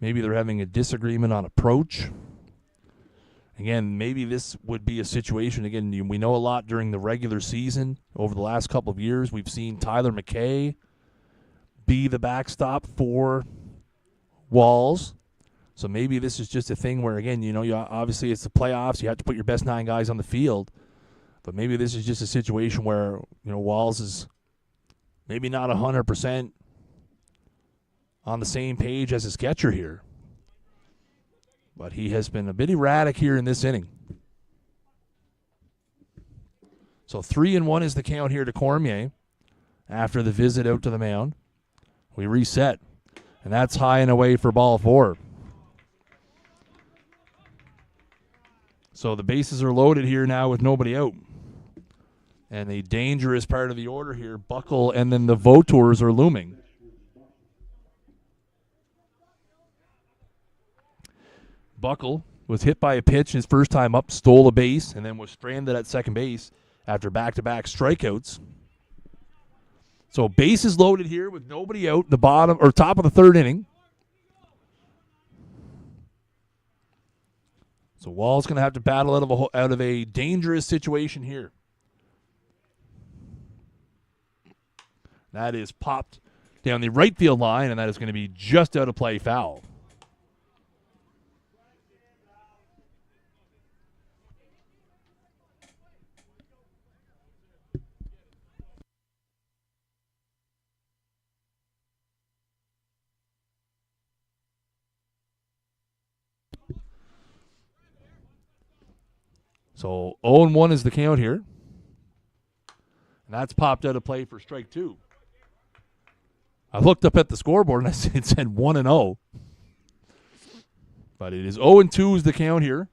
maybe they're having a disagreement on approach. Again, maybe this would be a situation, again, we know a lot during the regular season. Over the last couple of years, we've seen Tyler McKay be the backstop for Walls. So maybe this is just a thing where, again, obviously it's the playoffs. You have to put your best 9 guys on the field. But maybe this is just a situation where, Walls is maybe not 100% on the same page as his catcher here. But he has been a bit erratic here in this inning. So 3-1 is the count here to Cormier after the visit out to the mound. We reset, and that's high and away for ball 4. So the bases are loaded here now with nobody out. And the dangerous part of the order here, Buckle and then the Vautours are looming. Buckle was hit by a pitch his first time up, stole a base, and then was stranded at second base after back-to-back strikeouts. So bases loaded here with nobody out in the bottom or top of the third inning. So Wall's going to have to battle out of a dangerous situation here. That is popped down the right field line, and that is going to be just out of play, foul. So 0-1 is the count here. And that's popped out of play for strike 2. I looked up at the scoreboard and it said 1-0. But it is 0-2 is the count here.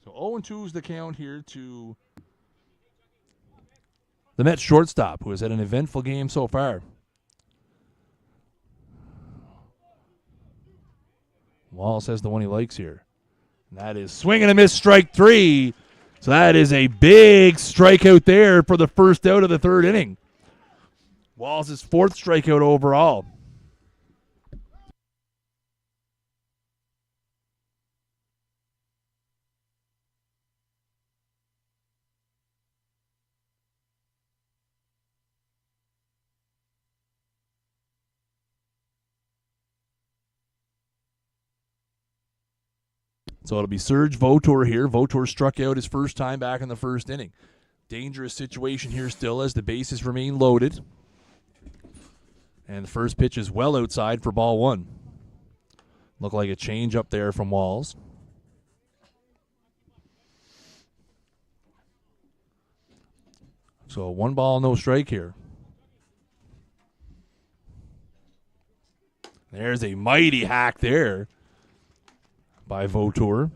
So 0-2 is the count here to the Mets shortstop, who has had an eventful game so far. Wallace has the one he likes here. And that is swing and a miss, strike 3. So that is a big strikeout there for the first out of the third inning. Wallace's 4th strikeout overall. So it'll be Serge Vautour here. Vautour struck out his first time back in the first inning. Dangerous situation here still as the bases remain loaded. And the first pitch is well outside for ball 1. Looked like a change up there from Walls. So 1 ball, no strike here. There's a mighty hack there by Vautour.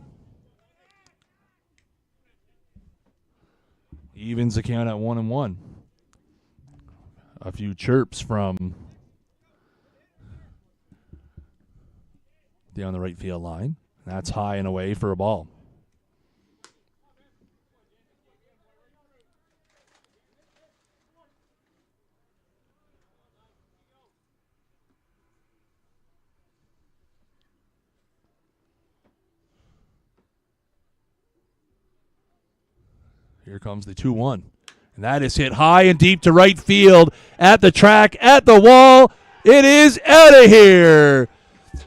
Evens the count at 1-1. A few chirps from down the right field line. That's high and away for a ball. Here comes the 2-1. And that is hit high and deep to right field, at the track, at the wall. It is out of here.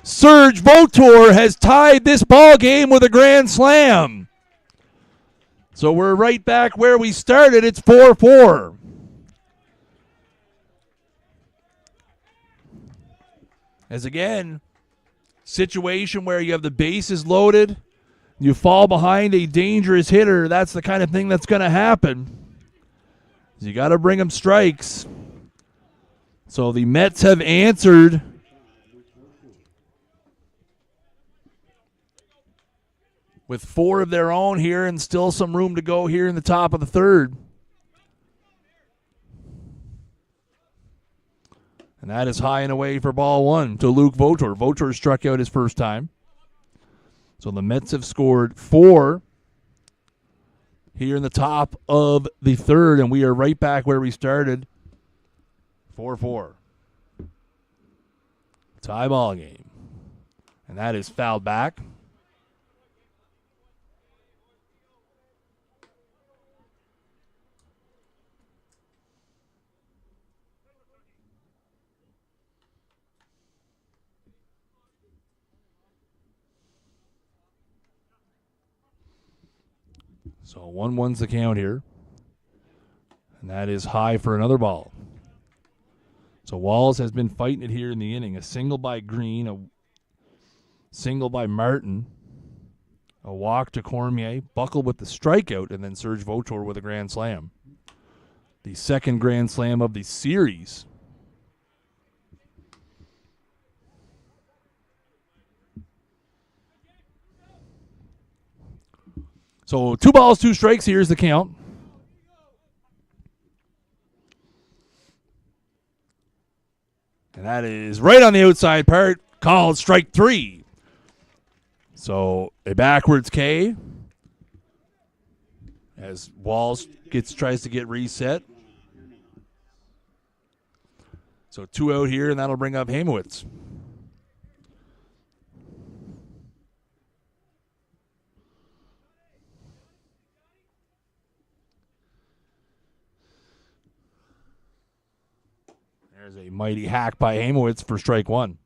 Serge Vautour has tied this ball game with a grand slam. So we're right back where we started. It's 4-4. As again, situation where you have the bases loaded, you fall behind a dangerous hitter, that's the kind of thing that's going to happen. You got to bring them strikes. So the Mets have answered. With 4 of their own here and still some room to go here in the top of the third. And that is high and away for ball 1 to Luke Vautour. Vautour struck out his first time. So the Mets have scored 4 here in the top of the third, and we are right back where we started. 4-4. Tie ball game. And that is fouled back. So 1-1's the count here. And that is high for another ball. So Walls has been fighting it here in the inning. A single by Green, a single by Martin, a walk to Cormier, Buckle with the strikeout, and then Serge Vautour with a grand slam. The second grand slam of the series. So 2 balls, 2 strikes. Here's the count. And that is right on the outside part, called strike 3. So a backwards K as Walls tries to get reset. So 2 out here, and that'll bring up Hamowitz. There's a mighty hack by Hamowitz for strike 1.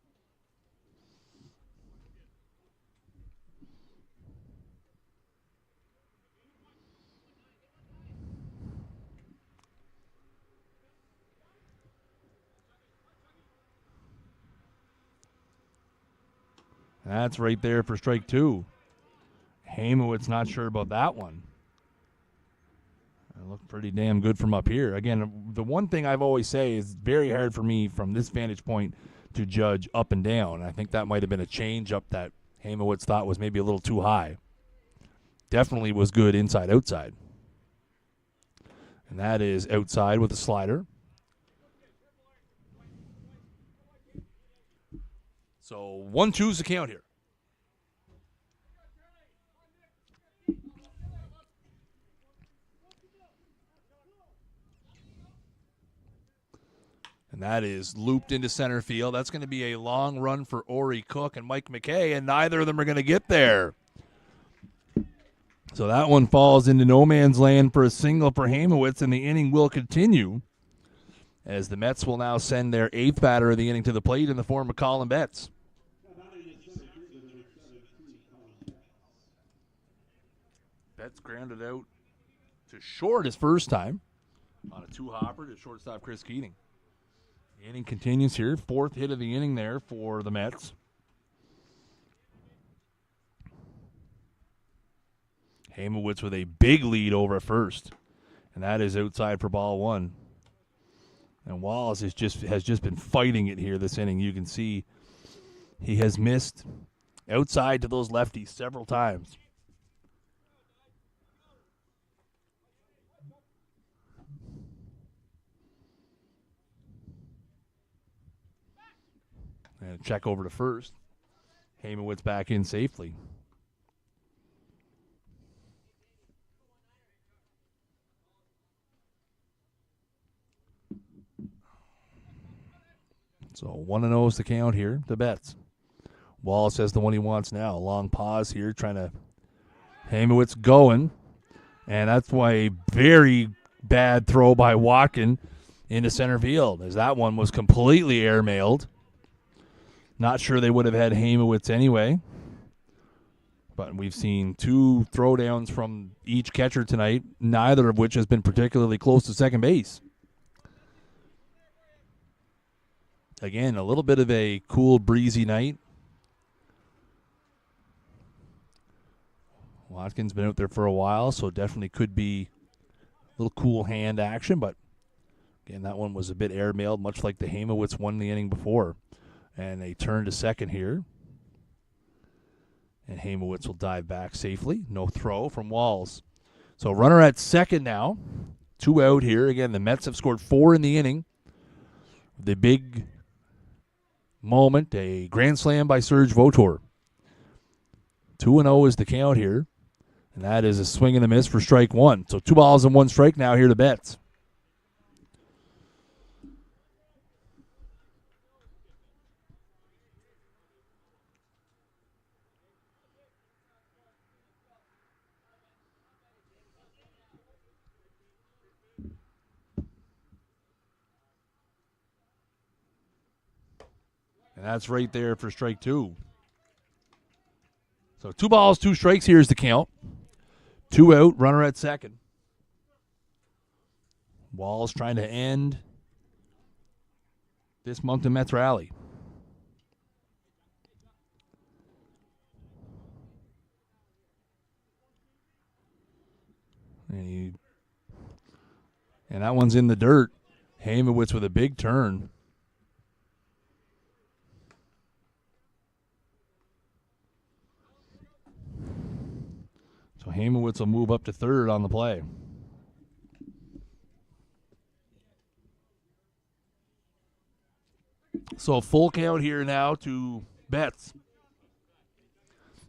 That's right there for strike 2. Hamowitz not sure about that one. It looked pretty damn good from up here. Again, the one thing I've always say is very hard for me from this vantage point to judge up and down. I think that might have been a change up that Hamowitz thought was maybe a little too high. Definitely was good inside, outside. And that is outside with a slider. So 1-2's the count here. And that is looped into center field. That's going to be a long run for Ori Cook and Mike McKay, and neither of them are going to get there. So that one falls into no man's land for a single for Hamowitz, and the inning will continue as the Mets will now send their 8th batter of the inning to the plate in the form of Colin Betts. Betts grounded out to short his first time on a 2-hopper to shortstop Chris Keating. The inning continues here. 4th hit of the inning there for the Mets. Hamowitz with a big lead over at first, and that is outside for ball one. And Wallace has just been fighting it here this inning. You can see he has missed outside to those lefties several times. And a check over to first. Hamowitz back in safely. So 1-0 is the count here to Betts. Wallace has the one he wants now. A long pause here, trying to. Hamowitz going. And that's why a very bad throw by Watkin into center field, as that one was completely airmailed. Not sure they would have had Hamowitz anyway. But we've seen 2 throwdowns from each catcher tonight, neither of which has been particularly close to second base. Again, a little bit of a cool, breezy night. Watkins been out there for a while, so definitely could be a little cool hand action. But, again, that one was a bit airmailed, much like the Hamowitz one in the inning before. And a turn to second here. And Hamowitz will dive back safely. No throw from Walls. So runner at second now. 2 out here. Again, the Mets have scored 4 in the inning. The big moment, a grand slam by Serge Votor. 2-0 is the count here. And that is a swing and a miss for strike one. So 2 balls and 1 strike now here to Betts. And that's right there for strike 2. So 2 balls, 2 strikes. Here's the count. 2 out, runner at second. Walls trying to end this Moncton Mets rally. And that one's in the dirt. Hamowitz with a big turn. So Hamowitz will move up to third on the play. So full count here now to Betts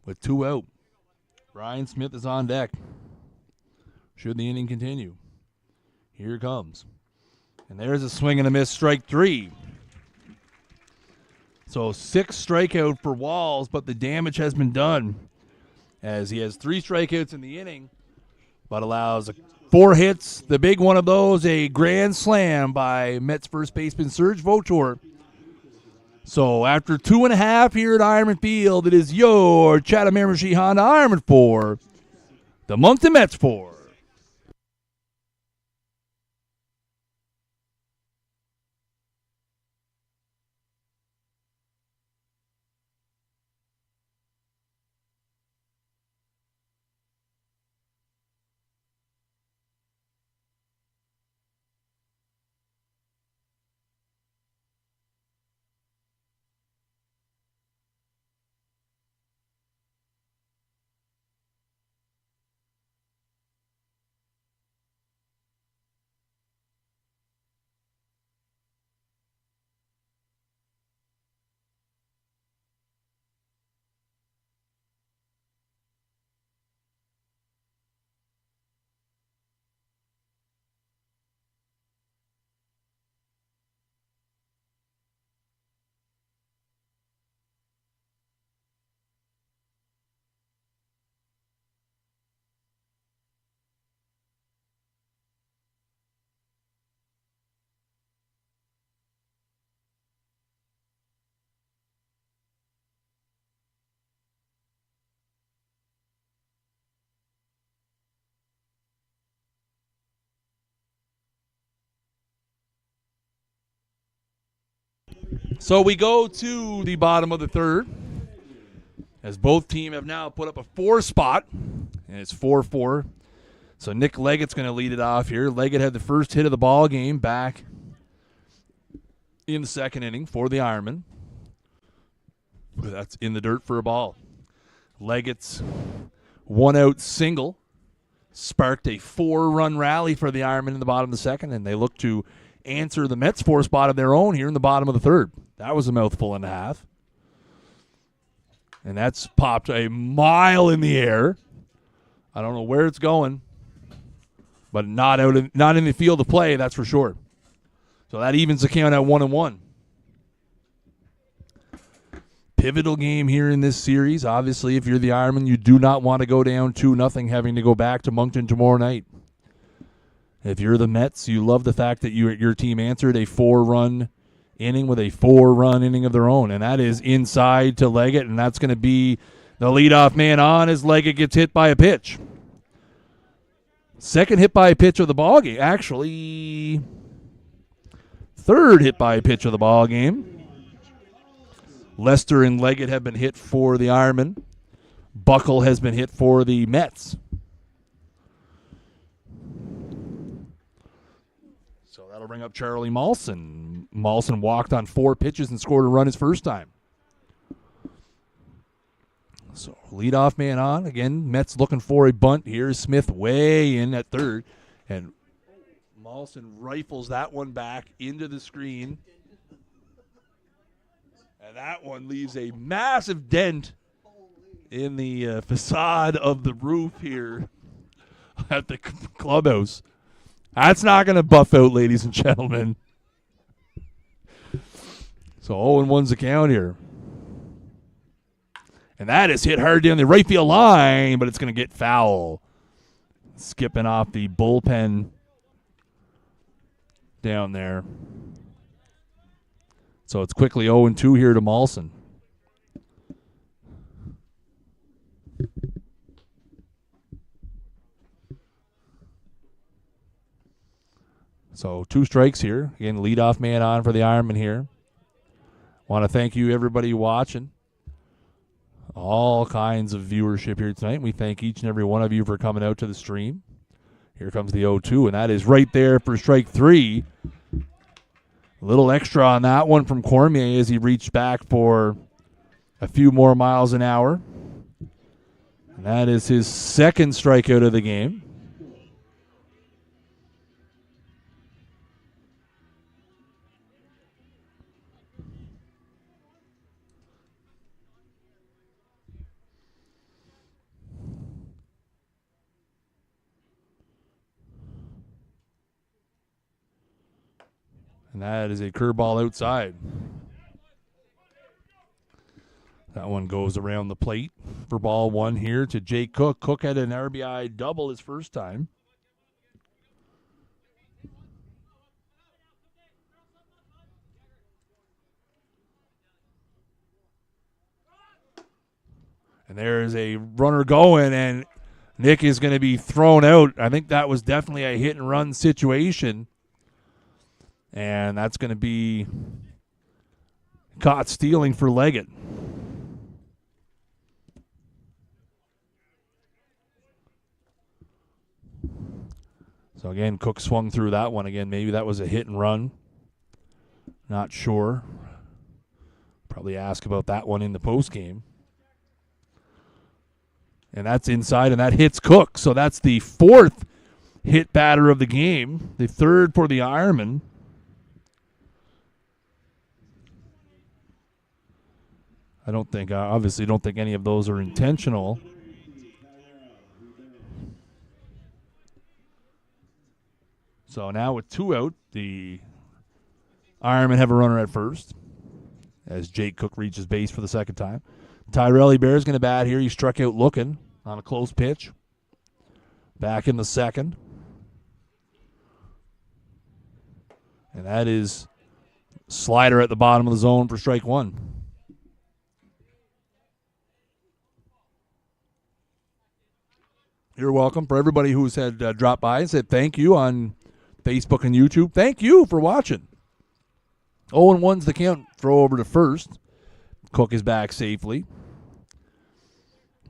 with 2 out. Ryan Smith is on deck. Should the inning continue? Here it comes. And there's a swing and a miss, strike 3. So 6 strikeout for Walls, but the damage has been done, as he has 3 strikeouts in the inning, but allows 4 hits. The big one of those, a grand slam by Mets first baseman Serge Votor. So after 2.5 here at Ironman Field, it is your Chatham Miramichi Honda Ironman 4, the Moncton Mets 4. So we go to the bottom of the third, as both teams have now put up a 4 spot and it's 4-4. So Nick Leggett's going to lead it off here. Leggett had the first hit of the ball game back in the second inning for the Ironmen. That's in the dirt for a ball. Leggett's one-out single sparked a 4-run rally for the Ironmen in the bottom of the second, and they look to answer the Mets' 4 spot of their own here in the bottom of the third. That was a mouthful and a half. And that's popped a mile in the air. I don't know where it's going, but not in the field of play, that's for sure. So that evens the count at 1-1. Pivotal game here in this series. Obviously, if you're the Ironmen, you do not want to go down 2-0, having to go back to Moncton tomorrow night. If you're the Mets, you love the fact that your team answered a 4-run inning with a 4-run inning of their own, and that is inside to Leggett, and that's going to be the leadoff man on as Leggett gets hit by a pitch. Second hit by a pitch of the ball game. Actually, third hit by a pitch of the ball game. Lester and Leggett have been hit for the Ironmen. Buckle has been hit for the Mets. So that'll bring up Charlie Mawson. Mawson walked on 4 pitches and scored a run his first time. So leadoff man on. Again, Mets looking for a bunt here. Smith way in at third. And Mawson rifles that one back into the screen. And that one leaves a massive dent in the facade of the roof here at the clubhouse. That's not going to buff out, ladies and gentlemen. So 0-1's the count here. And that is hit hard down the right field line, but it's going to get foul. Skipping off the bullpen down there. So it's quickly 0-2 here to Mawson. So 2 strikes here. Again, leadoff man on for the Ironmen here. Want to thank you, everybody watching. All kinds of viewership here tonight. We thank each and every one of you for coming out to the stream. Here comes the 0-2, and that is right there for strike 3. A little extra on that one from Cormier as he reached back for a few more miles an hour. And that is his second strikeout of the game. And that is a curveball outside. That one goes around the plate for ball 1 here to Jake Cook. Cook had an RBI double his first time. And there's a runner going, and Nick is going to be thrown out. I think that was definitely a hit-and-run situation. And that's going to be caught stealing for Leggett. So, again, Cook swung through that one. Again, maybe that was a hit and run. Not sure. Probably ask about that one in the postgame. And that's inside, and that hits Cook. So that's the 4th hit batter of the game, the 3rd for the Ironmen. Obviously don't think any of those are intentional. So now with 2 out, the Ironmen have a runner at first as Jake Cook reaches base for the second time. Tyrell Bear is going to bat here. He struck out looking on a close pitch. Back in the second. And that is slider at the bottom of the zone for strike 1. You're welcome. For everybody who's had dropped by and said thank you on Facebook and YouTube, thank you for watching. 0-1's the count. Throw over to first. Cook is back safely.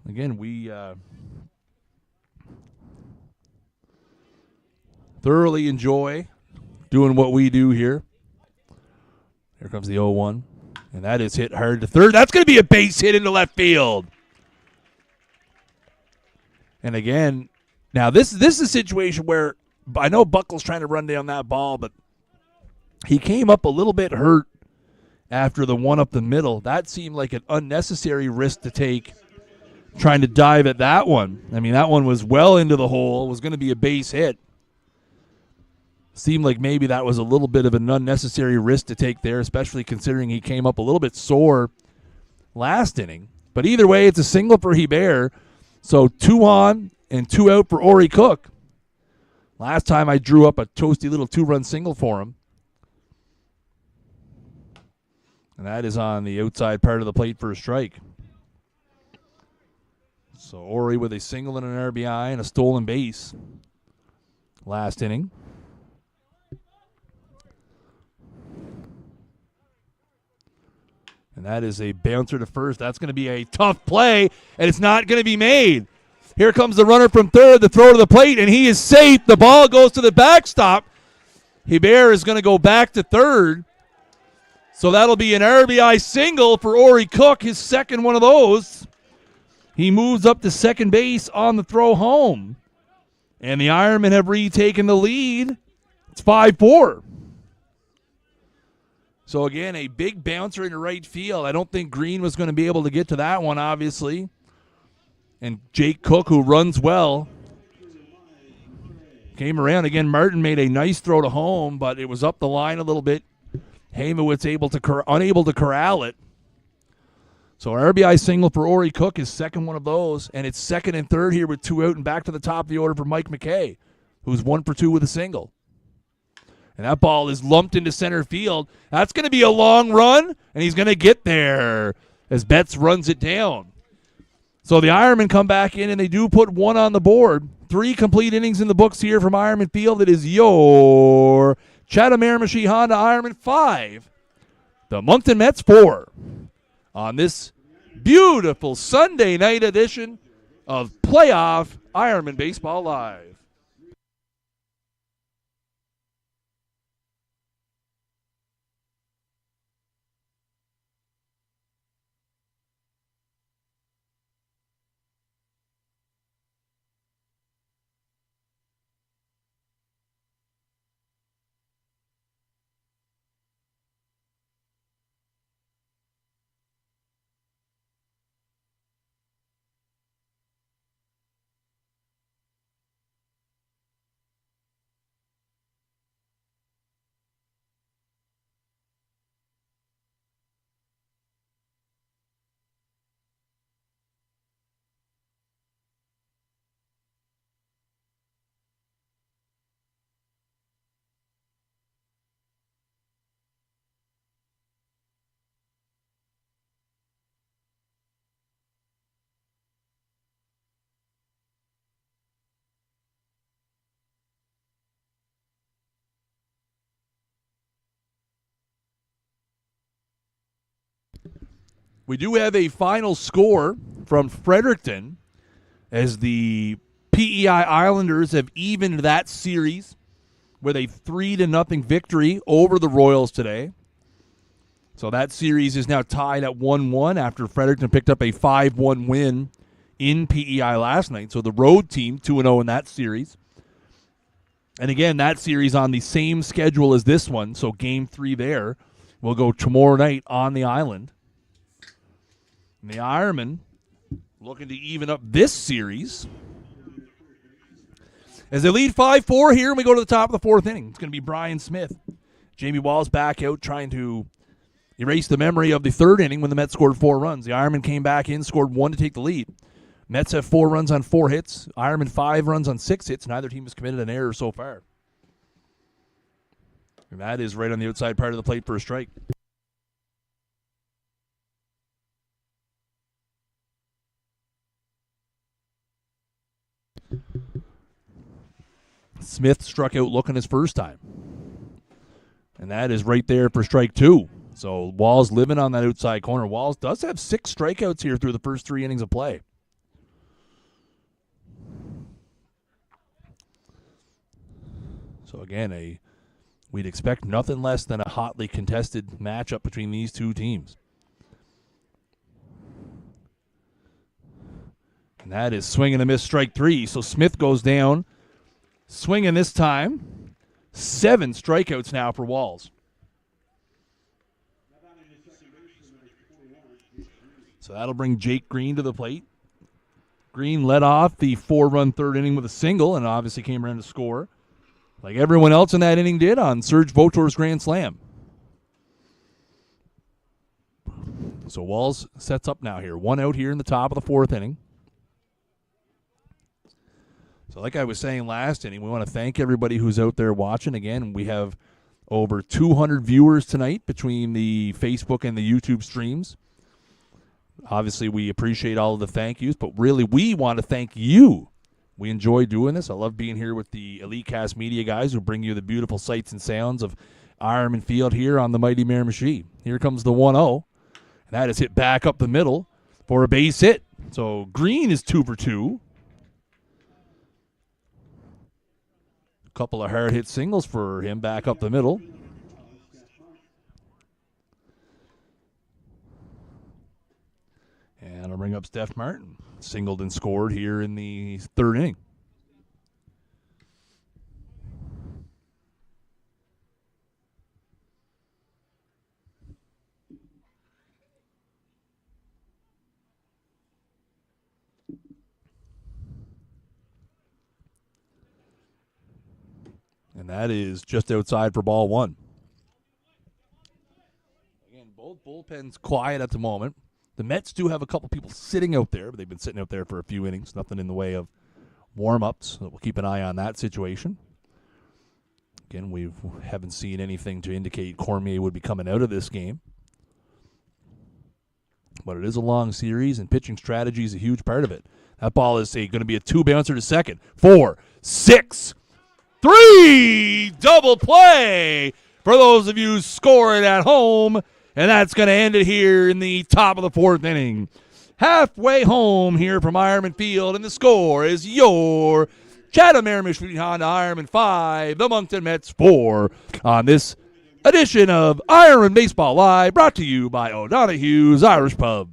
Again, we thoroughly enjoy doing what we do here. Here comes the 0-1. And that is hit hard to third. That's going to be a base hit into left field. And again, now this is a situation where I know Buckle's trying to run down that ball, but he came up a little bit hurt after the one up the middle. That seemed like an unnecessary risk to take trying to dive at that one. I mean, that one was well into the hole. It was going to be a base hit. Seemed like maybe that was a little bit of an unnecessary risk to take there, especially considering he came up a little bit sore last inning. But either way, it's a single for Hebert. So 2 on and 2 out for Ori Cook. Last time I drew up a toasty little 2-run single for him. And that is on the outside part of the plate for a strike. So Ori with a single and an RBI and a stolen base last inning. And that is a bouncer to first. That's going to be a tough play, and it's not going to be made. Here comes the runner from third, the throw to the plate, and he is safe. The ball goes to the backstop. Hebert is going to go back to third. So that'll be an RBI single for Ori Cook, his second one of those. He moves up to second base on the throw home. And the Ironmen have retaken the lead. It's 5-4. So, again, a big bouncer into right field. I don't think Green was going to be able to get to that one, obviously. And Jake Cook, who runs well, came around. Again, Martin made a nice throw to home, but it was up the line a little bit. Hamowitz unable to corral it. So our RBI single for Ori Cook is second one of those, and it's second and third here with 2 out and back to the top of the order for Mike McKay, who's 1 for 2 with a single. And that ball is lumped into center field. That's going to be a long run, and he's going to get there as Betts runs it down. So the Ironmen come back in, and they do put 1 on the board. 3 complete innings in the books here from Ironman Field. It is your Chatham Miramichi Honda Ironman 5. The Moncton Mets 4. On this beautiful Sunday night edition of Playoff Ironman Baseball Live. We do have a final score from Fredericton as the PEI Islanders have evened that series with a 3-0 victory over the Royals today. So that series is now tied at 1-1 after Fredericton picked up a 5-1 win in PEI last night. So the road team 2-0 in that series. And again, that series on the same schedule as this one. So game 3 there will go tomorrow night on the island. And the Ironmen looking to even up this series as they lead 5-4 here, and we go to the top of the 4th inning. It's going to be Brian Smith. Jamie Wall's back out trying to erase the memory of the 3rd inning when the Mets scored 4 runs. The Ironmen came back in, scored 1 to take the lead. Mets have 4 runs on 4 hits. Ironmen 5 runs on 6 hits. Neither team has committed an error so far. And that is right on the outside part of the plate for a strike. Smith struck out looking his first time. And that is right there for strike 2. So Walls living on that outside corner. Walls does have 6 strikeouts here through the first 3 innings of play. So again, we'd expect nothing less than a hotly contested matchup between these two teams. And that is swing and a miss, strike 3. So Smith goes down, swinging this time. 7 strikeouts now for Walls. So that'll bring Jake Green to the plate. Green led off the 4-run third inning with a single and obviously came around to score, like everyone else in that inning did on Serge Votor's grand slam. So Walls sets up now here. 1 out here in the top of the 4th inning. So like I was saying last inning, we want to thank everybody who's out there watching. Again, we have over 200 viewers tonight between the Facebook and the YouTube streams. Obviously, we appreciate all of the thank yous, but really we want to thank you. We enjoy doing this. I love being here with the Elitecast media guys who bring you the beautiful sights and sounds of Ironman Field here on the mighty Miramichi. Here comes the 1-0, and that is hit back up the middle for a base hit. So Green is 2 for 2. A couple of hard hit singles for him back up the middle. And I'll bring up Steph Martin. Singled and scored here in the 3rd inning. And that is just outside for ball 1. Again, both bullpens quiet at the moment. The Mets do have a couple people sitting out there, but they've been sitting out there for a few innings. Nothing in the way of warm-ups. So we'll keep an eye on that situation. Again, we haven't seen anything to indicate Cormier would be coming out of this game. But it is a long series, and pitching strategy is a huge part of it. That ball is going to be a 2-bouncer to second. 4, 6, 3! Double play for those of you scoring at home. And that's going to end it here in the top of the 4th inning. Halfway home here from Ironman Field, and the score is your Chatham Miramichi Honda Ironman 5, the Moncton Mets 4 on this edition of Ironman Baseball Live, brought to you by O'Donoghue's Irish Pub.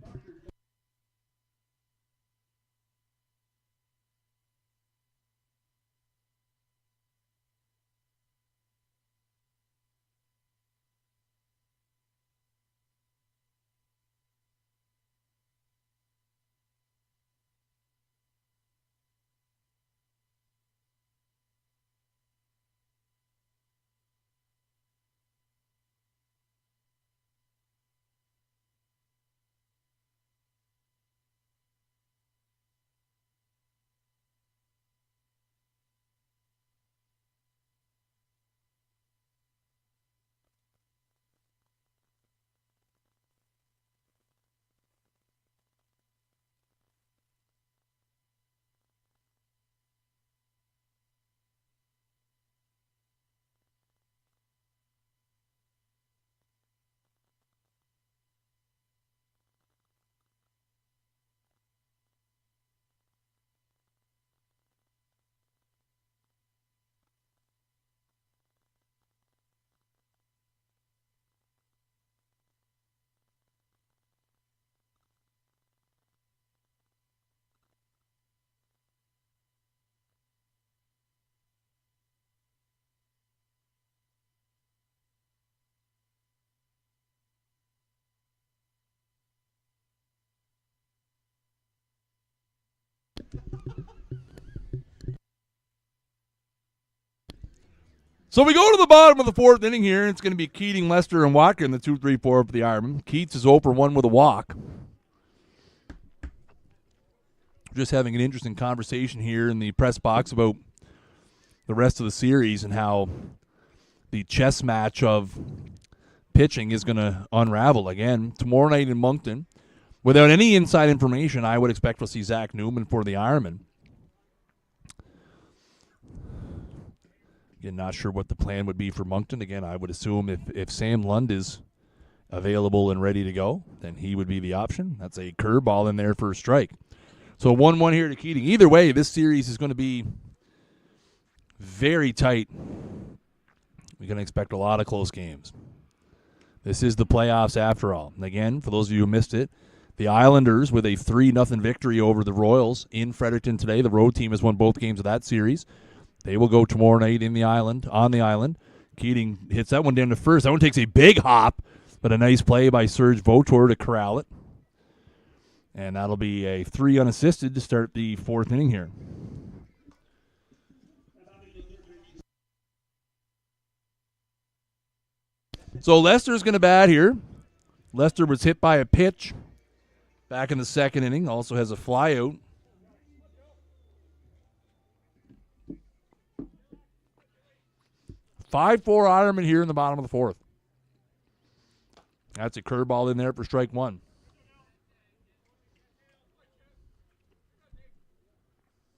So we go to the bottom of the 4th inning here, and it's going to be Keating, Lester, and Watka in the 2-3-4 for the Ironman. Keats is 0 for 1 with a walk. Just having an interesting conversation here in the press box about the rest of the series and how the chess match of pitching is going to unravel. Again, tomorrow night in Moncton, without any inside information, I would expect to see Zach Newman for the Ironman. Again, not sure what the plan would be for Moncton. Again, I would assume if Sam Lund is available and ready to go, then he would be the option. That's a curveball in there for a strike. So 1-1 here to Keating. Either way, this series is going to be very tight We can expect a lot of close games. This is the playoffs after all. And again, for those of you who missed it, the Islanders with a 3-0 victory over the Royals in Fredericton today. The road team has won both games of that series. They will go tomorrow night on the island. Keating hits that one down to first. That one takes a big hop, but a nice play by Serge Votor to corral it. And that'll be a 3 unassisted to start the fourth inning here. So Lester's going to bat here. Lester was hit by a pitch back in the second inning. Also has a flyout. Five-4 Ironman here in the bottom of the fourth. That's a curveball in there for strike one.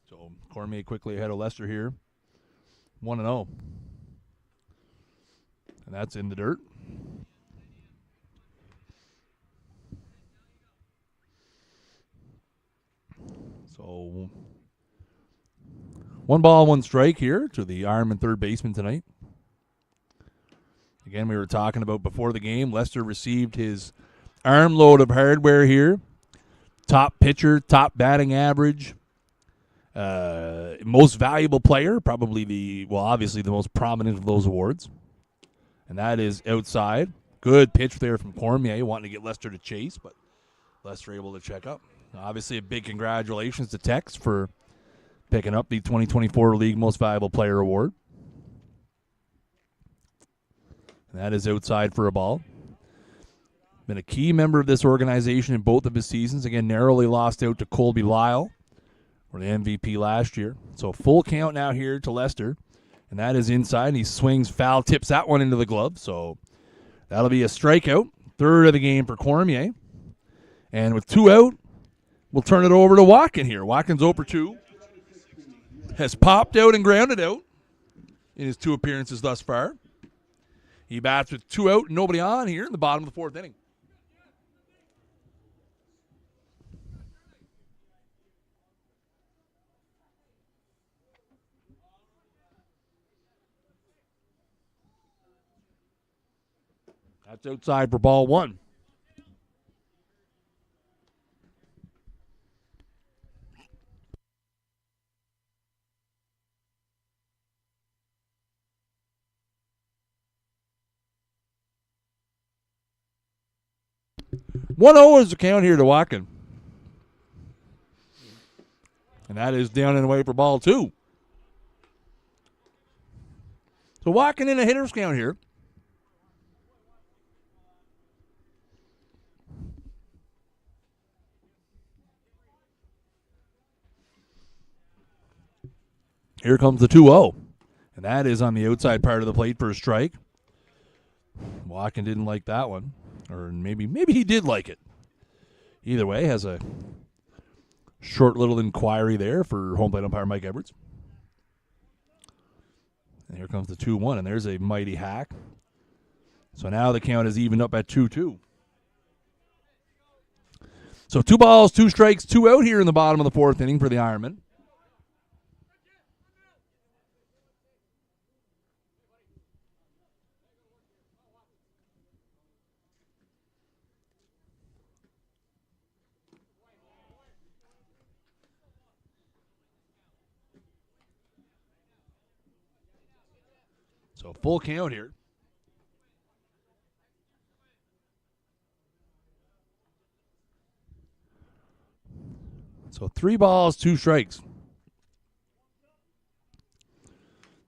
So Cormier quickly ahead of Lester here. 1-0. And that's in the dirt. So 1 ball, 1 strike here to the Ironman third baseman tonight. Again, we were talking about before the game, Lester received his armload of hardware here. Top pitcher, top batting average, most valuable player, obviously the most prominent of those awards. And that is outside. Good pitch there from Cormier, wanting to get Lester to chase, but Lester able to check up. Obviously, a big congratulations to Tex for picking up the 2024 League Most Valuable Player Award. And that is outside for a ball. Been a key member of this organization in both of his seasons. Again, narrowly lost out to Colby Lyle, or the MVP last year. So full count now here to Lester. And that is inside, and he swings foul, tips that one into the glove. So that'll be a strikeout. Third of the game for Cormier. And with 2 out, we'll turn it over to Watkin here. Watkins 0 for 2. Has popped out and grounded out in his 2 appearances thus far. He bats with 2 out and nobody on here in the bottom of the fourth inning. That's outside for ball 1. One 0 is the count here to Watkin. And that is down and away for ball 2. So Watkin in a hitter's count here. Here comes the 2-0. And that is on the outside part of the plate for a strike. Watkin didn't like that one. Or maybe he did like it. Either way, has a short little inquiry there for home plate umpire Mike Edwards. And here comes the 2-1, and there's a mighty hack. So now the count is evened up at 2-2. So 2 balls, 2 strikes, 2 out here in the bottom of the fourth inning for the Ironmen. So full count here. So 3 balls, 2 strikes.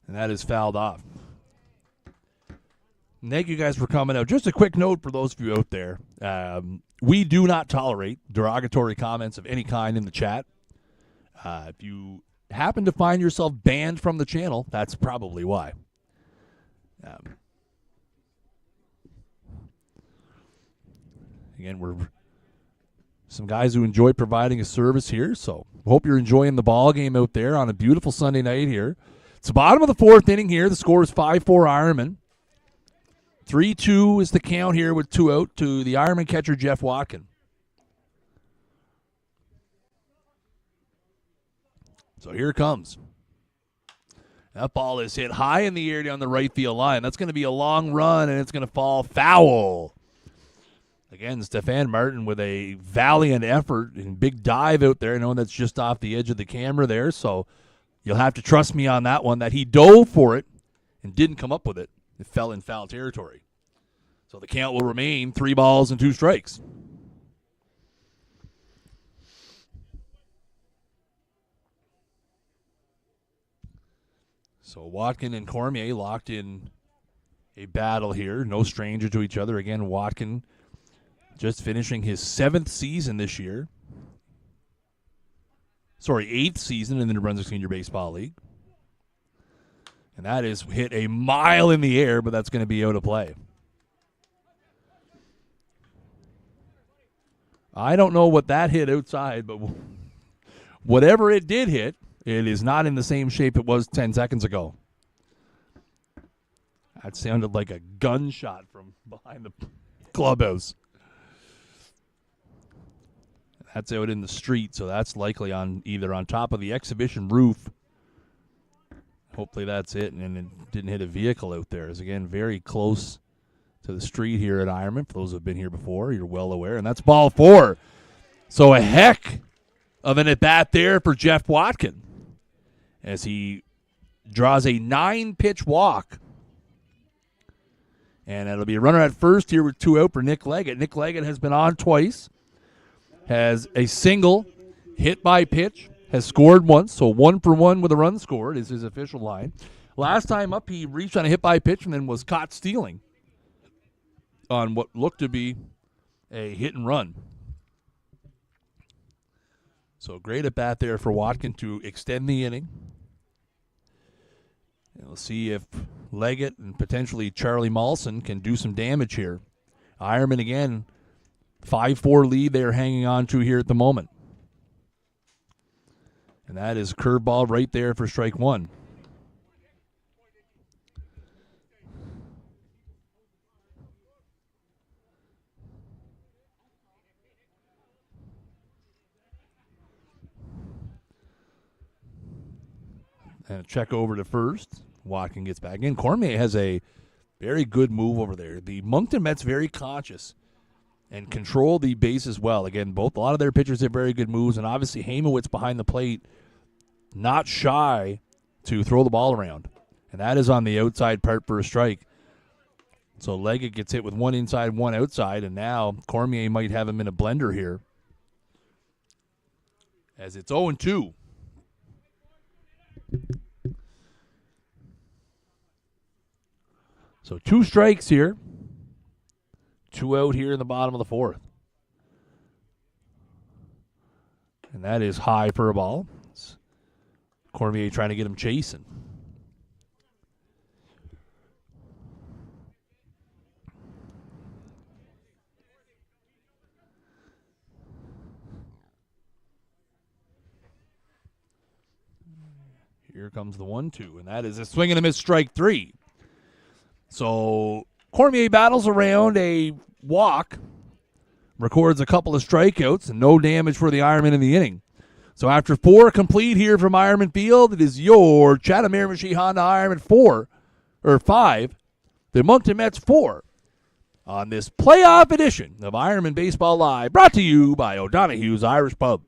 And that is fouled off. Thank you guys for coming out. Just a quick note for those of you out there. We do not tolerate derogatory comments of any kind in the chat. If you happen to find yourself banned from the channel, that's probably why. Again, we're some guys who enjoy providing a service here, so hope you're enjoying the ball game out there on a beautiful Sunday night here. It's the bottom of the fourth inning here. The score is 5-4 Ironman. 3-2 is the count here with 2 out to the Ironman catcher, Jeff Watkin. So here it comes. That ball is hit high in the air down the right field line. That's going to be a long run, and it's going to fall foul. Again, Stefan Martin with a valiant effort and big dive out there. I know that's just off the edge of the camera there, so you'll have to trust me on that one, that he dove for it and didn't come up with it. It fell in foul territory. So the count will remain 3 balls and 2 strikes. So Watkin and Cormier locked in a battle here. No stranger to each other. Again, Watkin just finishing his 7th season this year. 8th season in the New Brunswick Senior Baseball League. And that is hit a mile in the air, but that's going to be out of play. I don't know what that hit outside, but whatever it did hit, it is not in the same shape it was 10 seconds ago. That sounded like a gunshot from behind the clubhouse. That's out in the street, so that's likely on either on top of the exhibition roof. Hopefully that's it, and it didn't hit a vehicle out there. It's, again, very close to the street here at Ironman. For those who have been here before, you're well aware. And that's ball 4. So a heck of an at-bat there for Jeff Watkin as he draws a 9-pitch walk. And it'll be a runner at first here with 2 out for Nick Leggett. Nick Leggett has been on twice, has a single hit by pitch, has scored once, so 1 for 1 with a run scored is his official line. Last time up, he reached on a hit by pitch and then was caught stealing on what looked to be a hit and run. So great at bat there for Watkin to extend the inning. And we'll see if Leggett and potentially Charlie Mawson can do some damage here. Ironman again, 5-4 lead they're hanging on to here at the moment. And that is curveball right there for strike 1. And a check over to first. Watkin gets back in. Cormier has a very good move over there. The Moncton Mets very conscious and control the bases well. Again, a lot of their pitchers have very good moves, and obviously Hamowitz behind the plate, not shy to throw the ball around. And that is on the outside part for a strike. So Leggett gets hit with 1 inside, 1 outside, and now Cormier might have him in a blender here as it's 0-2. So 2 strikes here. 2 out here in the bottom of the 4th. And that is high for a ball. It's Cormier trying to get him chasing. Here comes the 1-2, and that is a swing and a miss, strike 3. So Cormier battles around a walk, records a couple of strikeouts, and no damage for the Ironman in the inning. So after 4 complete here from Ironman Field, it is your Chatham Miramichi Honda Ironman 5, the Moncton Mets 4, on this playoff edition of Ironman Baseball Live, brought to you by O'Donoghue's Irish Pub.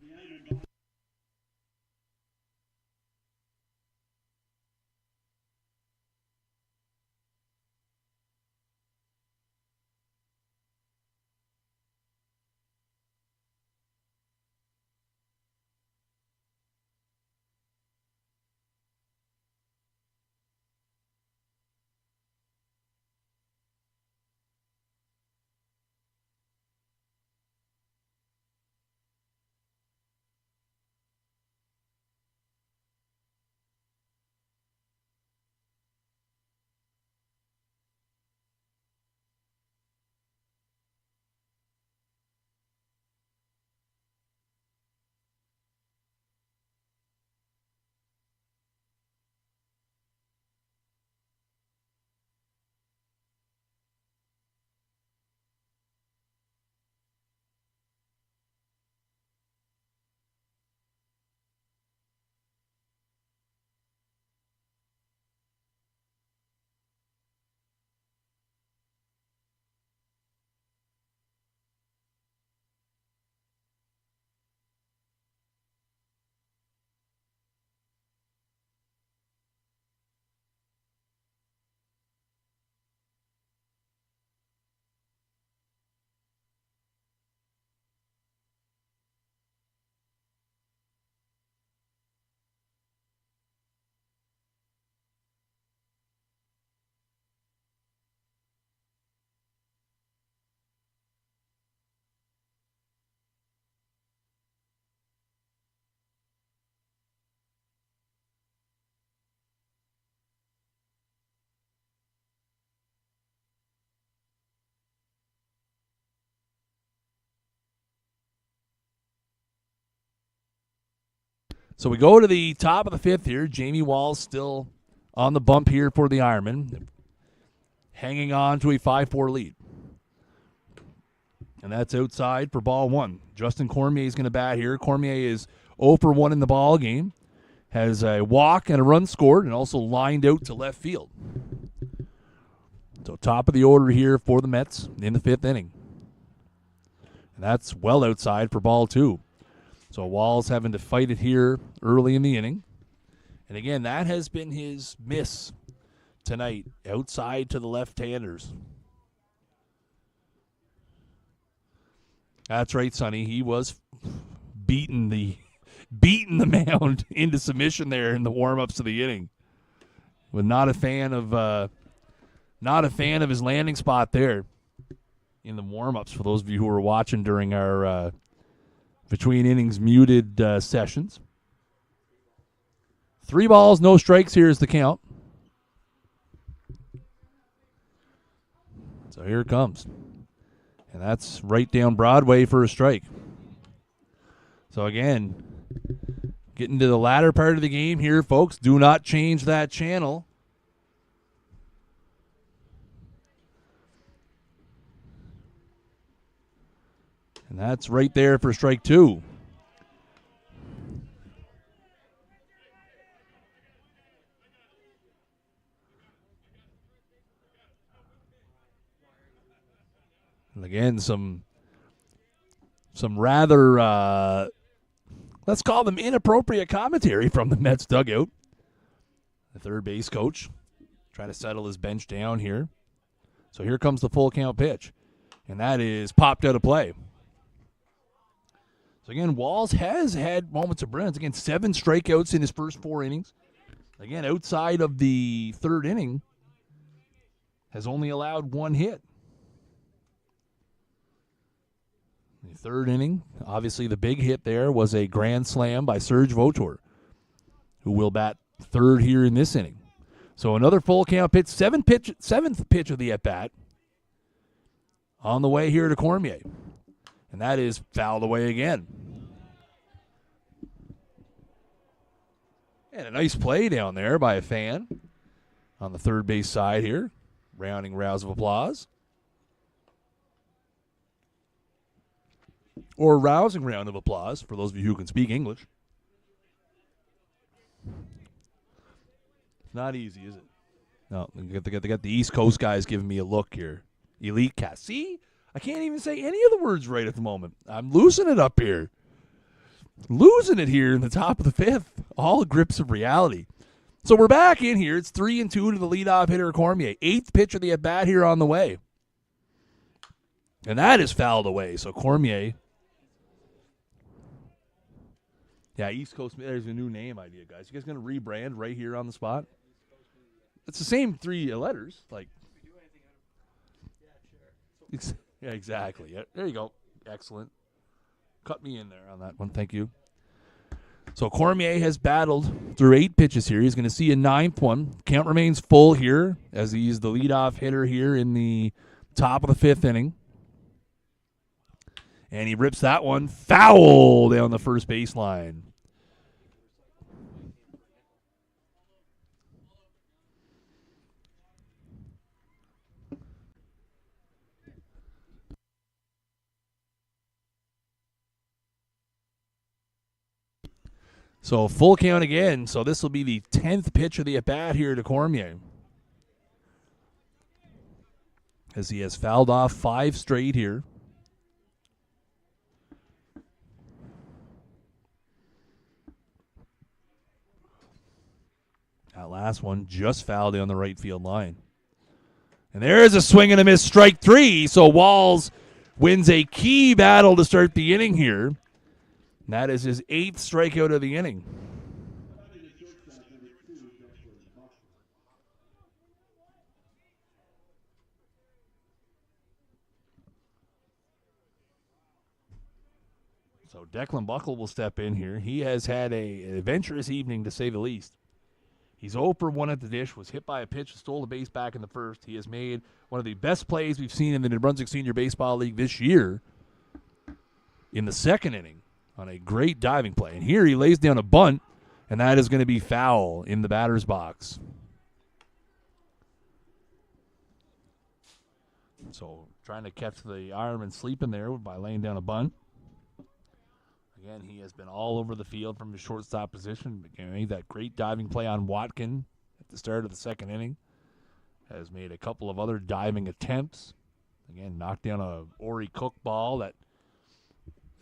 So we go to the top of the fifth here. Jamie Walls still on the bump here for the Ironmen, hanging on to a 5-4 lead. And that's outside for ball one. Justin Cormier is going to bat here. Cormier is 0 for 1 in the ball game. Has a walk and a run scored and also lined out to left field. So top of the order here for the Mets in the fifth inning. And that's well outside for ball two. So Walls having to fight it here early in the inning. And again, that has been his miss tonight, outside to the left-handers. That's right, Sonny. He was beating the mound into submission there in the warm-ups of the inning. Was not a fan of his landing spot there in the warm-ups for those of you who were watching during our between innings muted sessions. 3 balls, no strikes here is the count. So here it comes. And that's right down Broadway for a strike. So again, getting to the latter part of the game here, folks. Do not change that channel. And that's right there for strike two. And again, some rather, let's call them inappropriate commentary from the Mets dugout. The third base coach trying to settle his bench down here. So here comes the full count pitch. And that is popped out of play. So again, Walls has had moments of brilliance. Again, 7 strikeouts in his first 4 innings. Again, outside of the third inning, has only allowed 1 hit. The third inning, obviously the big hit there was a grand slam by Serge Votor, who will bat third here in this inning. So another full count pitch, 7th pitch of the at-bat on the way here to Cormier. And that is fouled away again. And a nice play down there by a fan on the third base side here. Rounding rouse of applause. Or rousing round of applause for those of you who can speak English. It's not easy, is it? No, they got the East Coast guys giving me a look here. Elitecast. See? I can't even say any of the words right at the moment. I'm losing it up here. Losing it here in the top of the fifth. All grips of reality. So we're back in here. It's 3-2 to the leadoff hitter, Cormier. 8th pitch of the at-bat here on the way. And that is fouled away. So Cormier. Yeah, East Coast. There's a new name idea, guys. You guys going to rebrand right here on the spot? It's the same 3 letters. Like. Yeah, exactly. Yeah, there you go. Excellent. Cut me in there on that one. Thank you. So Cormier has battled through 8 pitches here. He's going to see a 9th one. Count remains full here as he's the leadoff hitter here in the top of the 5th inning. And he rips that one foul down the first baseline. So full count again. So this will be the 10th pitch of the at-bat here to Cormier, as he has fouled off 5 straight here. That last one just fouled on the right field line. And there's a swing and a miss, strike 3. So Walls wins a key battle to start the inning here. And that is his 8th strikeout of the inning. So Declan Buckle will step in here. He has had an adventurous evening, to say the least. He's 0 for 1 at the dish, was hit by a pitch, stole the base back in the first. He has made one of the best plays we've seen in the New Brunswick Senior Baseball League this year in the second inning on a great diving play. And here he lays down a bunt And that is going to be foul in the batter's box. So trying to catch the Ironman sleeping there by laying down a bunt. Again, he has been all over the field from his shortstop position. He made that great diving play on Watkin at the start of the second inning. Has made a couple of other diving attempts. Again, knocked down a Ori Cook ball that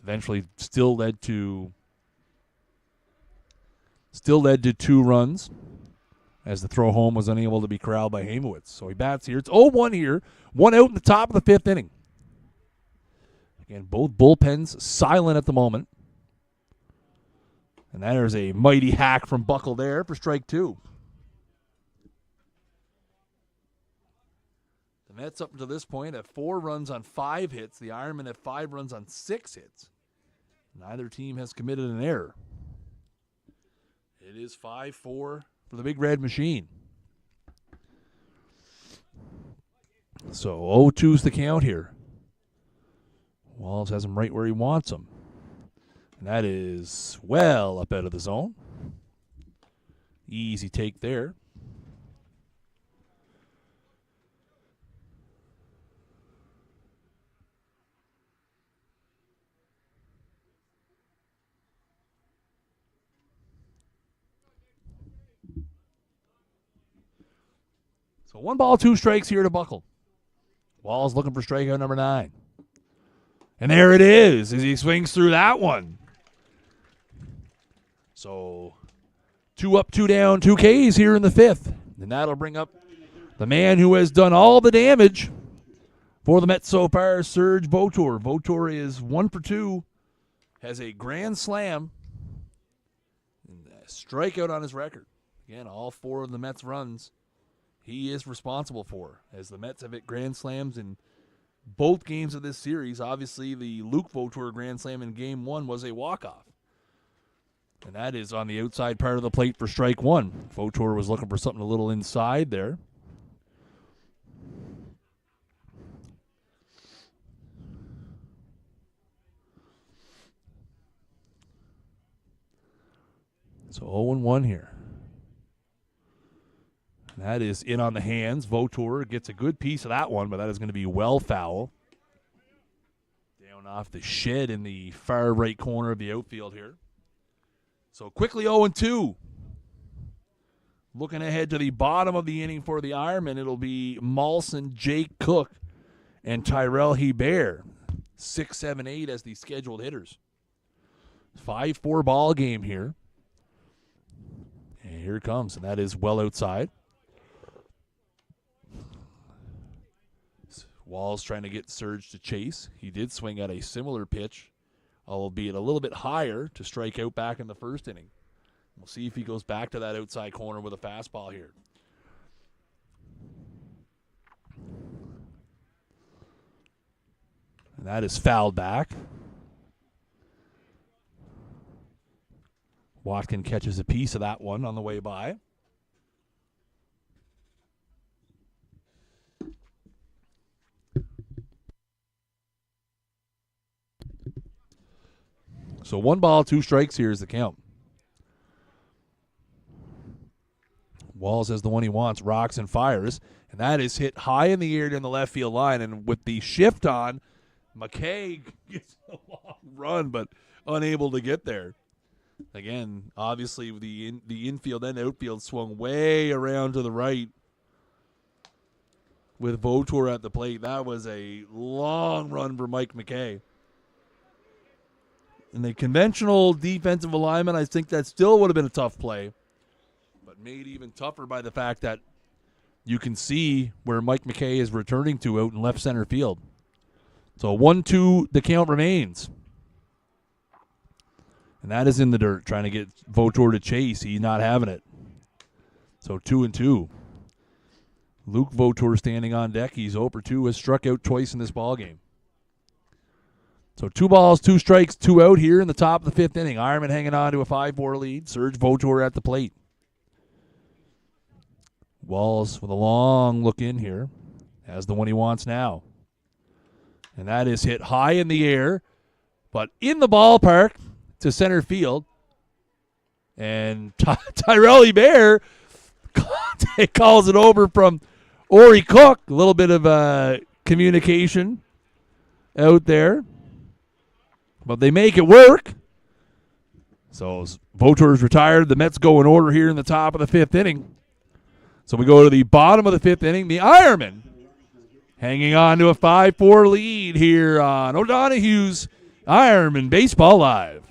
eventually still led to 2 runs as the throw home was unable to be corralled by Hamowitz. So he bats here. It's 0-1 here. 1 out in the top of the 5th inning. Again, both bullpens silent at the moment. And there's a mighty hack from Buckle there for strike 2. The Mets up to this point have 4 runs on 5 hits. The Ironmen have 5 runs on 6 hits. Neither team has committed an error. It is 5-4 for the Big Red Machine. So 0-2's the count here. Walls has him right where he wants him. And that is well up out of the zone. Easy take there. So 1 ball, 2 strikes here to Buckle. Walls looking for strikeout number 9. And there it is as he swings through that one. So 2 up, 2 down, 2 Ks here in the 5th. And that'll bring up the man who has done all the damage for the Mets so far, Serge Votor. Votor is 1 for 2, has a grand slam, and a strikeout on his record. Again, all 4 of the Mets' runs he is responsible for, as the Mets have hit grand slams in both games of this series. Obviously, the Luke Votor grand slam in Game 1 was a walk-off. And that is on the outside part of the plate for strike 1. Votor was looking for something a little inside there. So 0-1 here. That is in on the hands. Votor gets a good piece of that one, but that is going to be well foul. Down off the shed in the far right corner of the outfield here. So quickly 0-2. Looking ahead to the bottom of the inning for the Ironmen, it'll be Molson, Jake Cook, and Tyrell Hebert. 6, 7, 8 as the scheduled hitters. 5-4 ball game here. And here it comes, and that is well outside. Walls trying to get Serge to chase. He did swing at a similar pitch, albeit a little bit higher, to strike out back in the first inning. We'll see if he goes back to that outside corner with a fastball here. And that is fouled back. Watkin catches a piece of that one on the way by. So 1 ball, 2 strikes here is the count. Walls has the one he wants, rocks and fires, and that is hit high in the air down the left field line. And with the shift on, McKay gets a long run, but unable to get there. Again, obviously the infield and outfield swung way around to the right with Votor at the plate. That was a long run for Mike McKay. In the conventional defensive alignment, I think that still would have been a tough play, but made even tougher by the fact that you can see where Mike McKay is returning to out in left center field. So 1-2, the count remains. And that is in the dirt, trying to get Votor to chase. He's not having it. So 2-2. Luke Votor standing on deck. He's 0 for 2, has struck out twice in this ballgame. So 2 balls, 2 strikes, 2 out here in the top of the 5th inning. Ironman hanging on to a 5-4 lead. Serge Votor at the plate. Walls with a long look in here. Has the one he wants now. And that is hit high in the air, but in the ballpark to center field. And Tyrell Hebert calls it over from Ori Cook. A little bit of communication out there. But they make it work. So Vautour is retired. The Mets go in order here in the top of the fifth inning. So we go to the bottom of the fifth inning. The Ironmen hanging on to a 5-4 lead here on O'Donoghue's Ironman Baseball Live.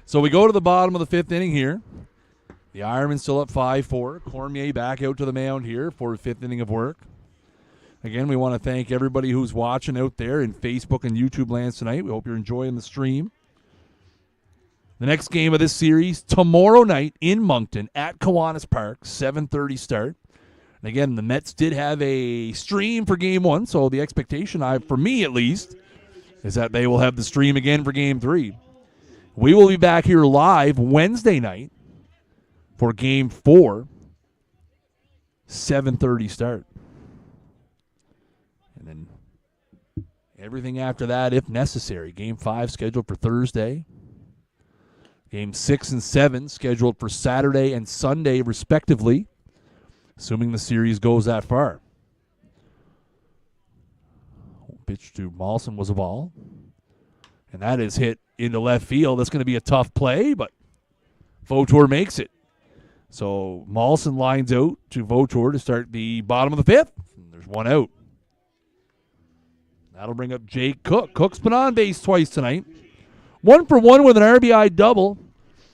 So we go to the bottom of the fifth inning here. The Ironmen still up 5-4. Cormier back out to the mound here for the fifth inning of work. Again, we want to thank everybody who's watching out there in Facebook and YouTube lands tonight. We hope you're enjoying the stream. The next game of this series, tomorrow night in Moncton at Kiwanis Park, 7:30 start. And again, the Mets did have a stream for Game 1, so the expectation, for me at least, is that they will have the stream again for Game 3. We will be back here live Wednesday night for Game 4, 7:30 start. And then everything after that, if necessary. Game 5 scheduled for Thursday. Game 6 and 7 scheduled for Saturday and Sunday, respectively, assuming the series goes that far. Pitch to Mollison was a ball. And that is hit into left field. That's going to be a tough play, but Vautour makes it. So Mollison lines out to Vautour to start the bottom of the fifth. And there's one out. That'll bring up Jake Cook. Cook's been on base twice tonight. 1 for 1 with an RBI double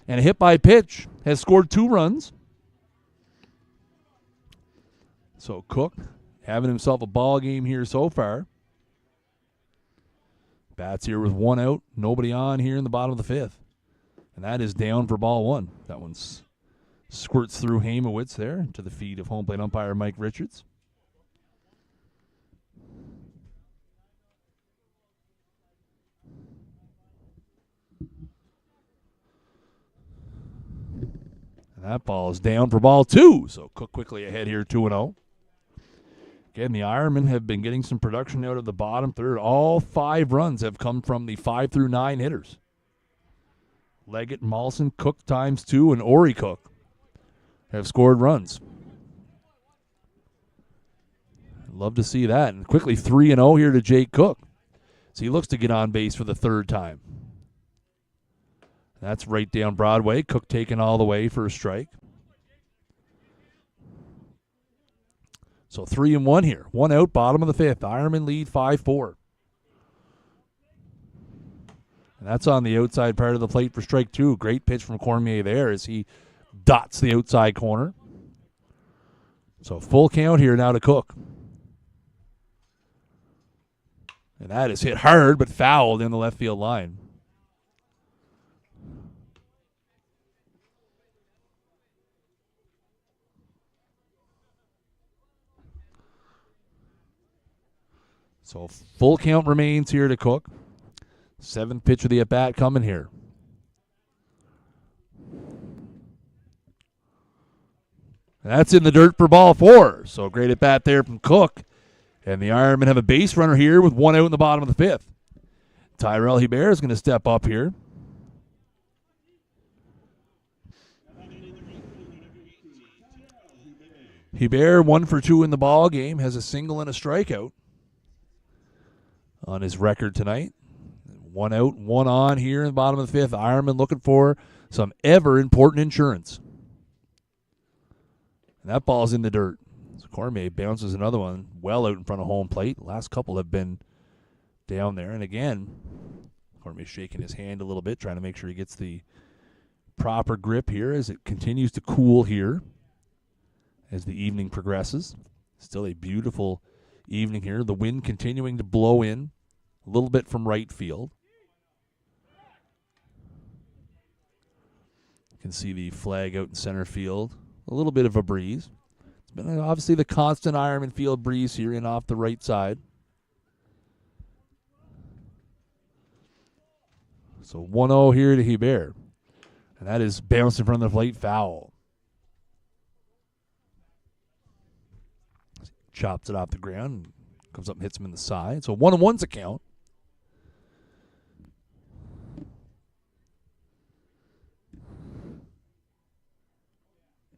and a hit by pitch. Has scored 2 runs. So Cook having himself a ball game here so far. Bats here with 1 out. Nobody on here in the bottom of the fifth. And that is down for ball 1. That one's squirts through Hamowitz there to the feet of home plate umpire Mike Richards. And that ball is down for ball 2. So Cook quickly ahead here, 2-0. Again, the Ironmen have been getting some production out of the bottom third. All 5 runs have come from the 5 through 9 hitters. Leggett, Mollison, Cook ×2, and Ori Cook have scored runs. Love to see that. And quickly 3-0 here to Jake Cook. So he looks to get on base for the 3rd time. That's right down Broadway. Cook taken all the way for a strike. So 3-1 here. 1 out, bottom of the 5th. Ironman lead 5-4. And that's on the outside part of the plate for strike 2. Great pitch from Cormier there as he dots the outside corner. So full count here now to Cook. And that is hit hard but fouled in the left field line. So full count remains here to Cook. 7th pitch of the at-bat coming here. And that's in the dirt for ball 4. So great at-bat there from Cook. And the Ironmen have a base runner here with 1 out in the bottom of the 5th. Tyrell Hebert is going to step up here. Hebert 1 for 2 in the ball game, has a single and a strikeout on his record tonight. 1 out, 1 on here in the bottom of the 5th. Ironman looking for some ever-important insurance. And that ball's in the dirt. So Cormier bounces another one well out in front of home plate. Last couple have been down there. And again, Cormier's shaking his hand a little bit, trying to make sure he gets the proper grip here as it continues to cool here as the evening progresses. Still a beautiful evening here. The wind continuing to blow in a little bit from right field. You can see the flag out in center field. A little bit of a breeze. It's been obviously the constant Ironman field breeze here in off the right side. So 1-0 here to Hebert. And that is bounced in front of the plate, foul. Chops it off the ground, comes up and hits him in the side. So 1-1's a count.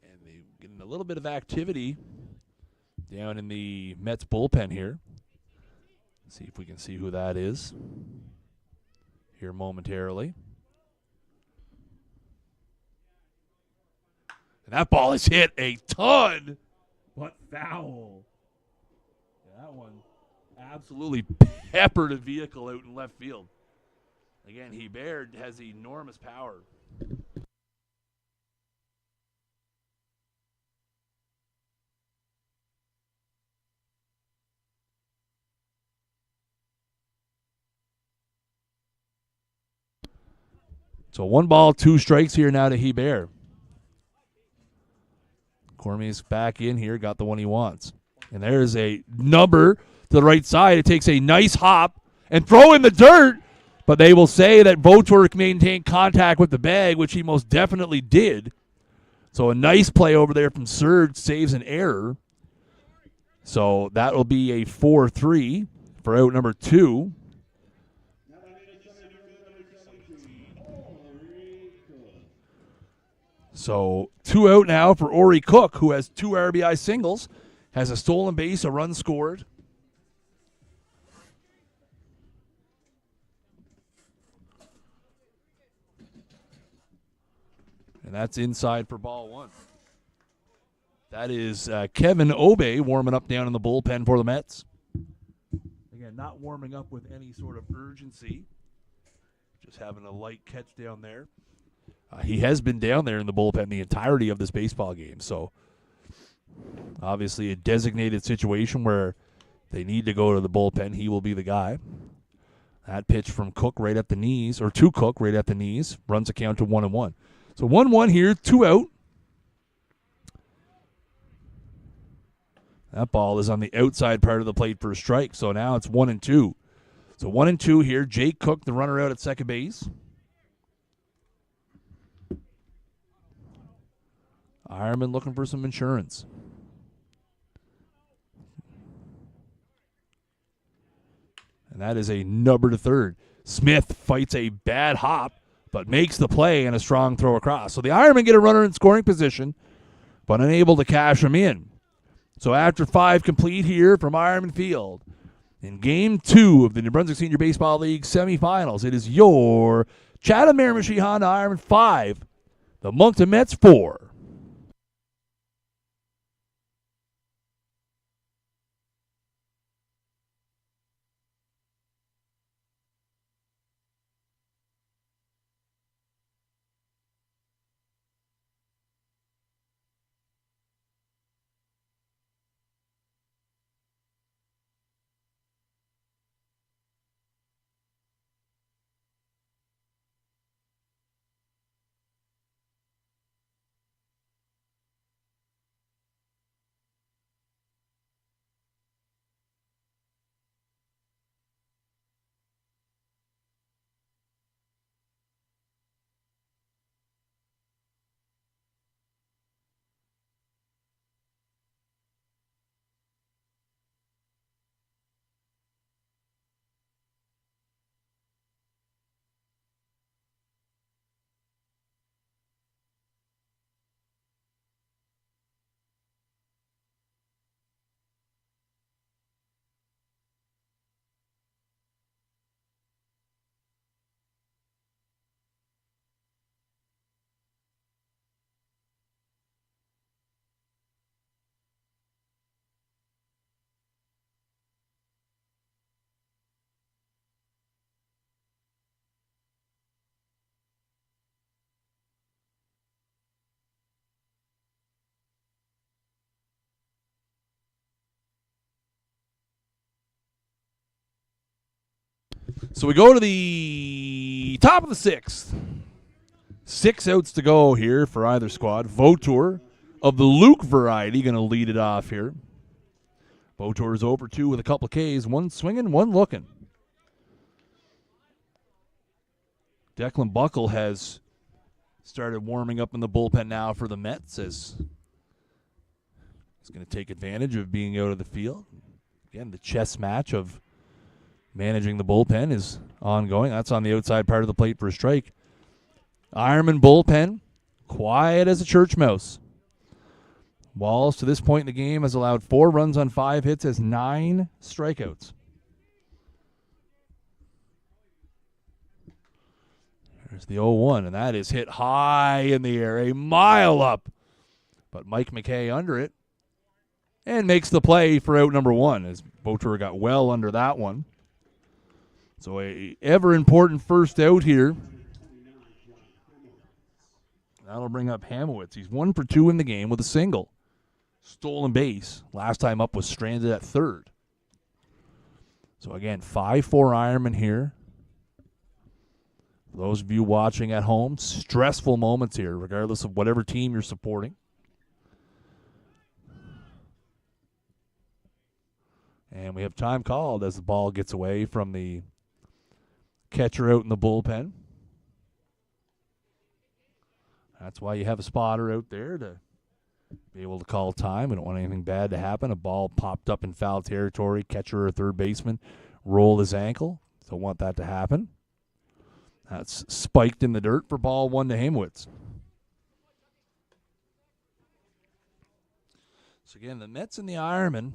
And they're getting a little bit of activity down in the Mets bullpen here. See if we can see who that is here momentarily. And that ball is hit a ton, but foul. Yeah, that one absolutely peppered a vehicle out in left field. Again, Hebert has enormous power. So 1 ball, 2 strikes here now to Hebert. Cormier's back in here, got the one he wants. And there's a number to the right side. It takes a nice hop and throw in the dirt, but they will say that Votork maintained contact with the bag, which he most definitely did. So a nice play over there from Serge, saves an error. So that will be a 4-3 for out number 2. So 2 out now for Ori Cook, who has 2 RBI singles, has a stolen base, a run scored. And that's inside for ball 1. That is Kevin Obe warming up down in the bullpen for the Mets. Again, not warming up with any sort of urgency. Just having a light catch down there. He has been down there in the bullpen the entirety of this baseball game. So, obviously a designated situation where they need to go to the bullpen. He will be the guy. That pitch from Cook right at the knees, or to Cook right at the knees, runs a count to 1-1. So 1-1 here, 2 out. That ball is on the outside part of the plate for a strike. So now it's 1-2. So 1-2 here. Jake Cook, the runner out at second base. Ironman looking for some insurance. And that is a number to third. Smith fights a bad hop, but makes the play and a strong throw across. So the Ironmen get a runner in scoring position, but unable to cash him in. So after 5 complete here from Ironman Field, in Game 2 of the New Brunswick Senior Baseball League semifinals, it is your Chatham Miramichi Honda Ironman 5, the Moncton Mets 4. So we go to the top of the sixth. 6 outs to go here for either squad. Vautour of the Luke variety going to lead it off here. Vautour is over 2 with a couple of Ks. One swinging, one looking. Declan Buckle has started warming up in the bullpen now for the Mets as he's going to take advantage of being out of the field. Again, the chess match of managing the bullpen is ongoing. That's on the outside part of the plate for a strike. Ironman bullpen, quiet as a church mouse. Walls, to this point in the game, has allowed 4 runs on 5 hits, has 9 strikeouts. There's the 0-1, and that is hit high in the air, a mile up. But Mike McKay under it and makes the play for out number 1 as Vautour got well under that one. So a ever-important first out here. That'll bring up Hamowitz. He's 1 for 2 in the game with a single. Stolen base. Last time up was stranded at third. So again, 5-4 Ironman here. For those of you watching at home, stressful moments here, regardless of whatever team you're supporting. And we have time called as the ball gets away from the catcher out in the bullpen. That's why you have a spotter out there to be able to call time. We don't want anything bad to happen. A ball popped up in foul territory, catcher or third baseman rolled his ankle. Don't want that to happen. That's spiked in the dirt for ball 1 to Hamowitz. So again, the Mets and the Ironmen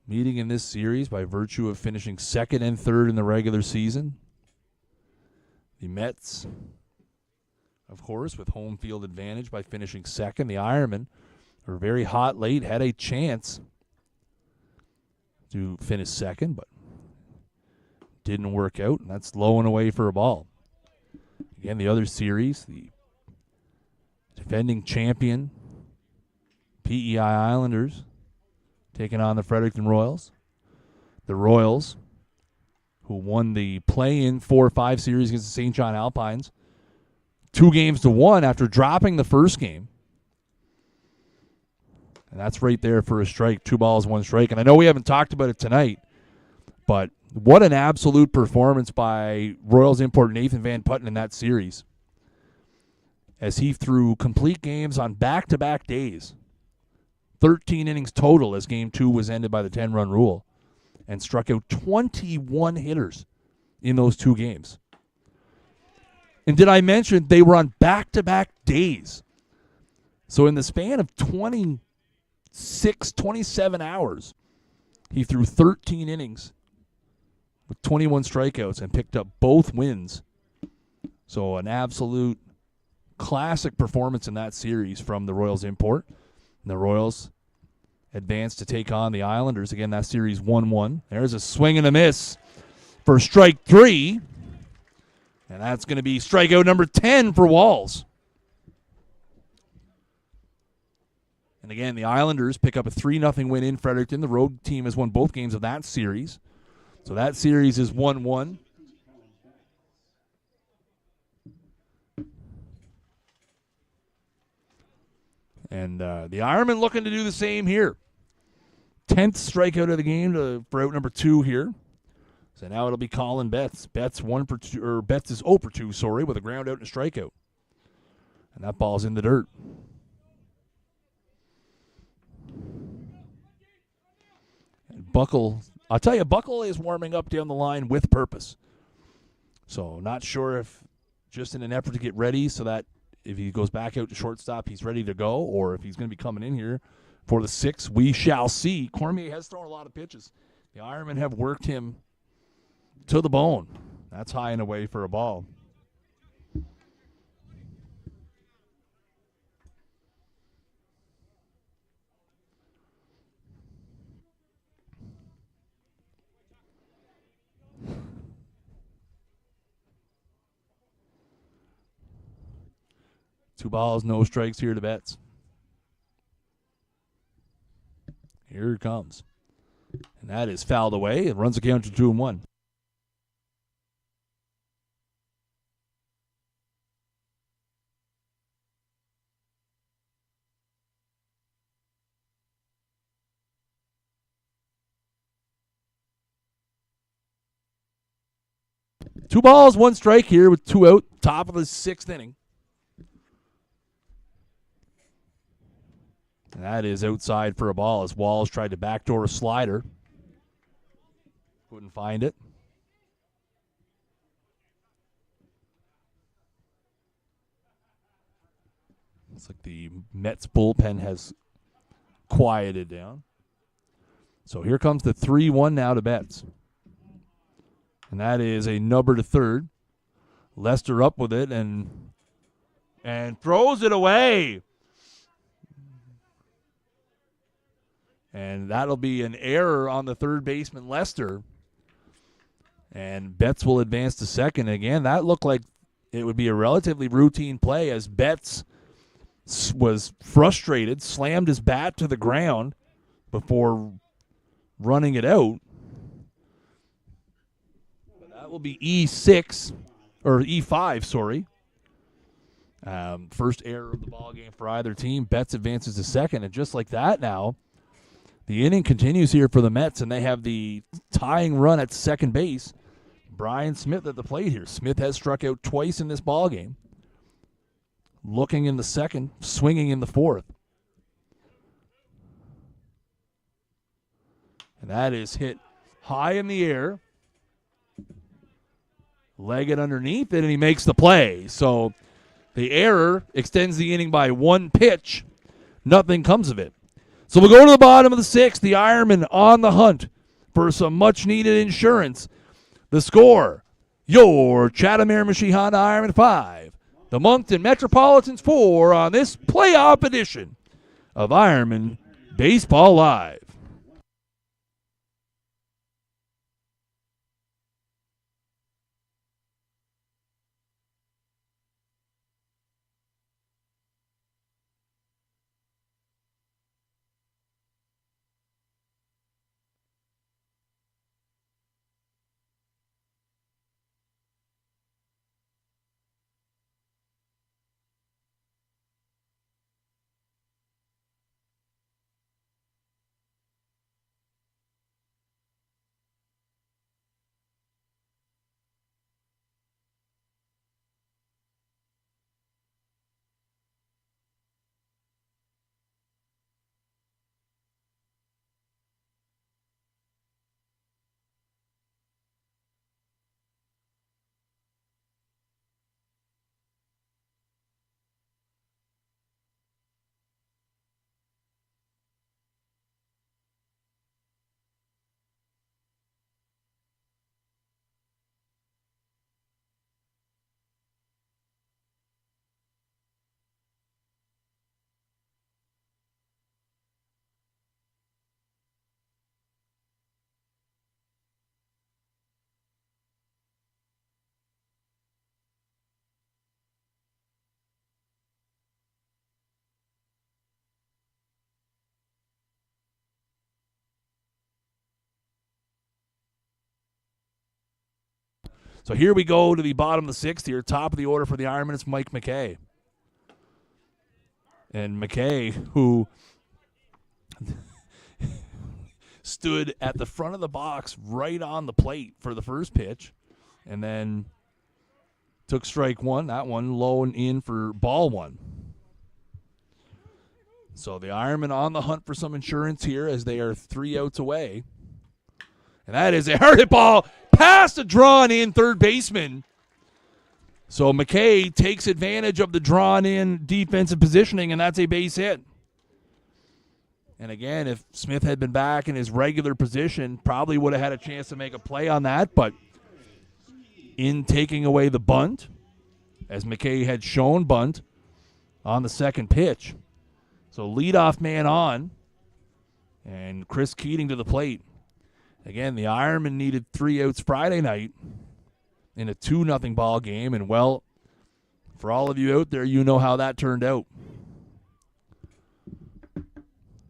meeting in this series by virtue of finishing second and third in the regular season. The Mets, of course, with home field advantage by finishing second. The Ironmen were very hot late, had a chance to finish second, but didn't work out, and that's low and away for a ball. Again, the other series, the defending champion PEI Islanders taking on the Fredericton Royals. The Royals, who won the play-in 4-5 series against the St. John Alpines, 2-1 after dropping the first game. And that's right there for a strike. 2 balls, 1 strike. And I know we haven't talked about it tonight, but what an absolute performance by Royals import Nathan Van Putten in that series, as he threw complete games on back-to-back days. 13 innings total as Game 2 was ended by the 10-run rule, and struck out 21 hitters in those 2 games. And did I mention they were on back-to-back days? So in the span of 27 hours, he threw 13 innings with 21 strikeouts and picked up both wins. So an absolute classic performance in that series from the Royals import. And the Royals advance to take on the Islanders. Again, that series 1-1. There's a swing and a miss for strike 3. And that's going to be strikeout number 10 for Walls. And again, the Islanders pick up a 3-0 win in Fredericton. The road team has won both games of that series. So that series is 1-1. And the Ironmen looking to do the same here. 10th strikeout of the game for out number 2 here. So now it'll be Colin Betts. Betts is 0 for 2, with a ground out and a strikeout. And that ball's in the dirt. And Buckle, I'll tell you, Buckle is warming up down the line with purpose. So not sure if just in an effort to get ready so that if he goes back out to shortstop, he's ready to go, or if he's going to be coming in here for the 6th, we shall see. Cormier has thrown a lot of pitches. The Ironmen have worked him to the bone. That's high and away for a ball. Two balls, no strikes here to Betts. Here it comes. And that is fouled away. It runs the count to 2-1. 2 balls, 1 strike here with 2 out, top of the 6th inning. And that is outside for a ball as Walls tried to backdoor a slider. Couldn't find it. Looks like the Mets bullpen has quieted down. So here comes the 3-1 now to Betts. And that is a number to third. Lester up with it and throws it away. And that'll be an error on the third baseman, Lester. And Betts will advance to second. Again, that looked like it would be a relatively routine play as Betts was frustrated, slammed his bat to the ground before running it out. That will be E5, sorry. First error of the ball game for either team. Betts advances to second, and just like that now, the inning continues here for the Mets, and they have the tying run at second base. Brian Smith at the plate here. Smith has struck out twice in this ball game. Looking in the second, swinging in the fourth. And that is hit high in the air. Leg it underneath it, and he makes the play. So the error extends the inning by 1 pitch. Nothing comes of it. So we'll go to the bottom of the 6th. The Ironmen on the hunt for some much-needed insurance. The score, your Chatham Miramichi Honda Ironmen 5. The Moncton Metropolitans 4 on this playoff edition of Ironman Baseball Live. So here we go to the bottom of the 6th here. Top of the order for the Ironmen, it's Mike McKay. And McKay, who stood at the front of the box right on the plate for the first pitch and then took strike 1. That one low and in for ball 1. So the Ironmen on the hunt for some insurance here as they are 3 outs away. And that is a hard hit ball past a drawn-in third baseman. So McKay takes advantage of the drawn-in defensive positioning, and that's a base hit. And again, if Smith had been back in his regular position, probably would have had a chance to make a play on that. But in taking away the bunt, as McKay had shown bunt on the second pitch. So leadoff man on, and Chris Keating to the plate. Again, the Ironmen needed 3 outs Friday night in a 2-0 ball game. And, well, for all of you out there, you know how that turned out.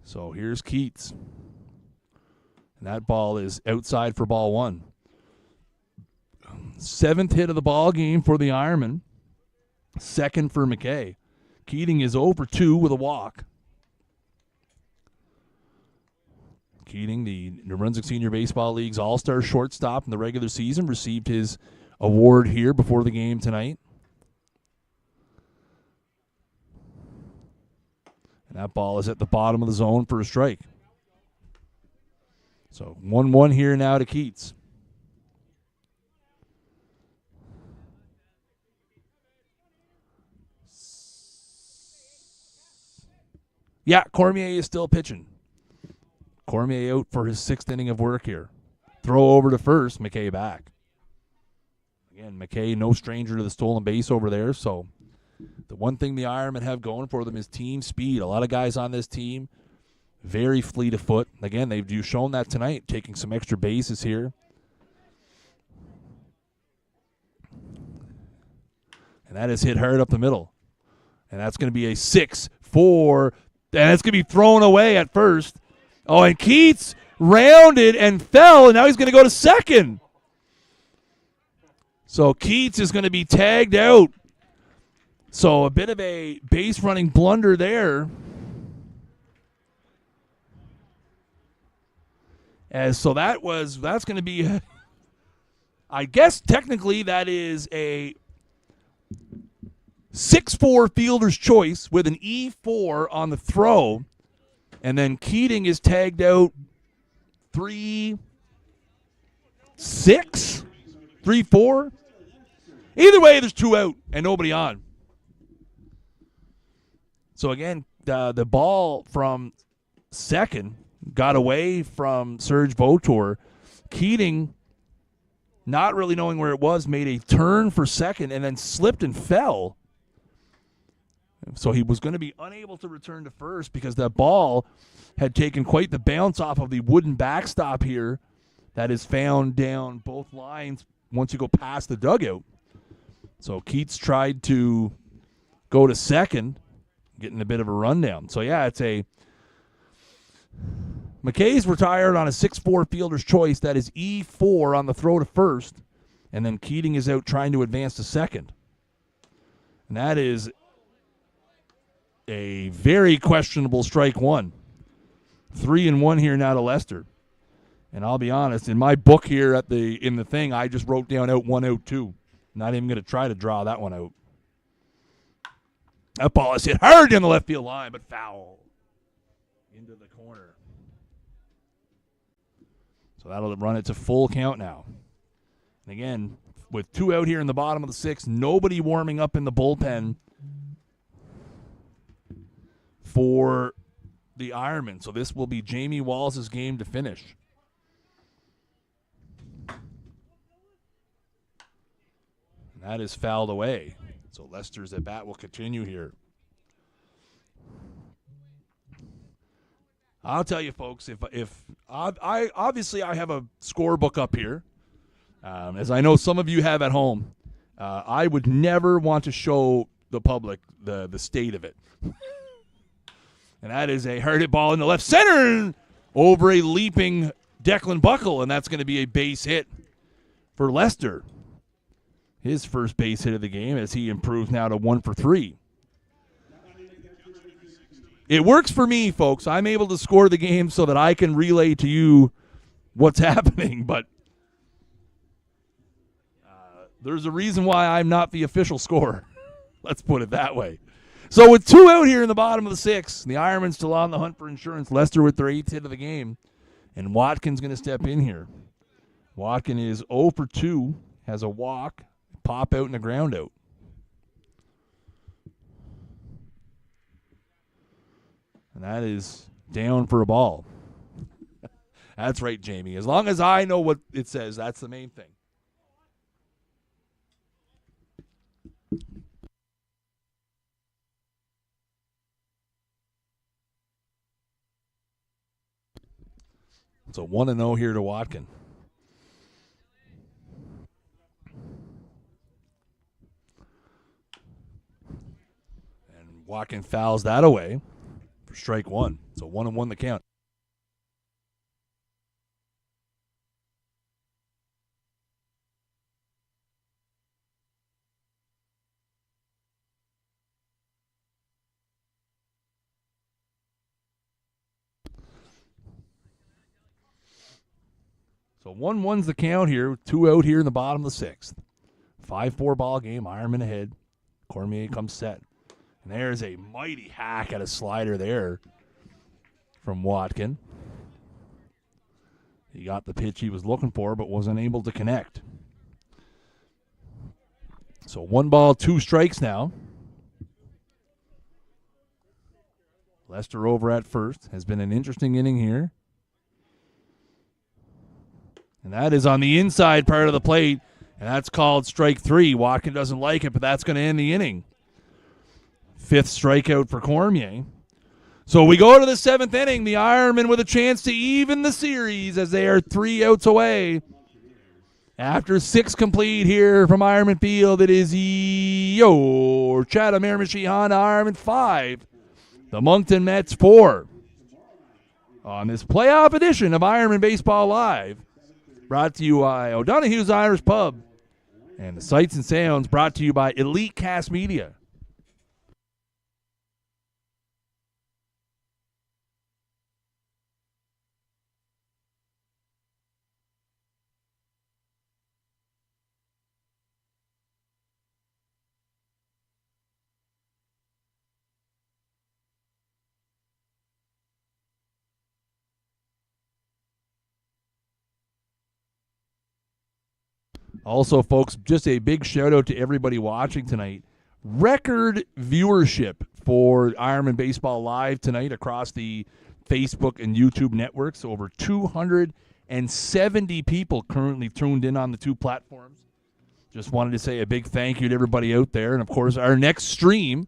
So here's Keats. And that ball is outside for ball 1. 7th hit of the ball game for the Ironmen. 2nd for McKay. Keating is 0 for 2 with a walk. Keating, the New Brunswick Senior Baseball League's all-star shortstop in the regular season, received his award here before the game tonight. And that ball is at the bottom of the zone for a strike. So 1-1 here now to Keats. Yeah, Cormier is still pitching. Cormier out for his 6th inning of work here. Throw over to first, McKay back. Again, McKay, no stranger to the stolen base over there. So the one thing the Ironmen have going for them is team speed. A lot of guys on this team, very fleet of foot. Again, they've shown that tonight, taking some extra bases here. And that is hit hard up the middle. And that's going to be a 6-4. And it's going to be thrown away at first. Oh, and Keats rounded and fell, and now he's going to go to second. So Keats is going to be tagged out. So a bit of a base running blunder there. So that's going to be, I guess technically that is a 6-4 fielder's choice with an E4 on the throw. And then Keating is tagged out 3-6, 3-4. Either way, there's 2 out and nobody on. So again, the ball from second got away from Serge Vautour. Keating, not really knowing where it was, made a turn for second and then slipped and fell. So he was going to be unable to return to first because that ball had taken quite the bounce off of the wooden backstop here that is found down both lines once you go past the dugout. So Keats tried to go to second, getting a bit of a rundown. So, yeah, it's a – McKay's retired on a 6-4 fielder's choice. That is E4 on the throw to first. And then Keating is out trying to advance to second. And that is – a very questionable strike one. 3-1 here now to Lester. And I'll be honest, in my book here in the thing, I just wrote down out 1, out 2. Not even going to try to draw that one out. That ball is hit hard in the left field line, but foul into the corner. So that'll run it to full count now. And again, with 2 out here in the bottom of the 6th, nobody warming up in the bullpen for the Ironmen. So this will be Jamie Wallace's game to finish. And that is fouled away. So Lester's at bat will continue here. I'll tell you, folks, if I obviously I have a scorebook up here, as I know some of you have at home. I would never want to show the public the state of it. And that is a hard hit ball in the left center over a leaping Declan Buckle, and that's going to be a base hit for Lester. His first base hit of the game as he improves now to 1 for 3. It works for me, folks. I'm able to score the game so that I can relay to you what's happening, but there's a reason why I'm not the official scorer. Let's put it that way. So with 2 out here in the bottom of the 6th, the Ironmen still on the hunt for insurance. Lester with their 8th hit of the game, and Watkins going to step in here. Watkins is 0 for 2, has a walk, pop out, and a ground out. And that is down for a ball. That's right, Jamie. As long as I know what it says, that's the main thing. So 1-0 here to Watkin. And Watkin fouls that away for strike 1. So 1-1 the count. So 1-1's the count here, with 2 out here in the bottom of the 6th. 5-4 ball game. Ironman ahead. Cormier comes set. And there's a mighty hack at a slider there from Watkin. He got the pitch he was looking for, but wasn't able to connect. So 1 ball, 2 strikes now. Lester over at first. Has been an interesting inning here. And that is on the inside part of the plate, and that's called strike 3. Watkin doesn't like it, but that's going to end the inning. 5th strikeout for Cormier. So we go to the 7th inning. The Ironmen with a chance to even the series as they are 3 outs away. After 6 complete here from Ironman Field, it is your Chatham Miramichi Honda Ironman 5. The Moncton Mets 4. On this playoff edition of Ironman Baseball Live. Brought to you by O'Donoghue's Irish Pub. And the sights and sounds brought to you by Elitecast Media. Also, folks, just a big shout-out to everybody watching tonight. Record viewership for Ironman Baseball Live tonight across the Facebook and YouTube networks. Over 270 people currently tuned in on the 2 platforms. Just wanted to say a big thank you to everybody out there. And, of course, our next stream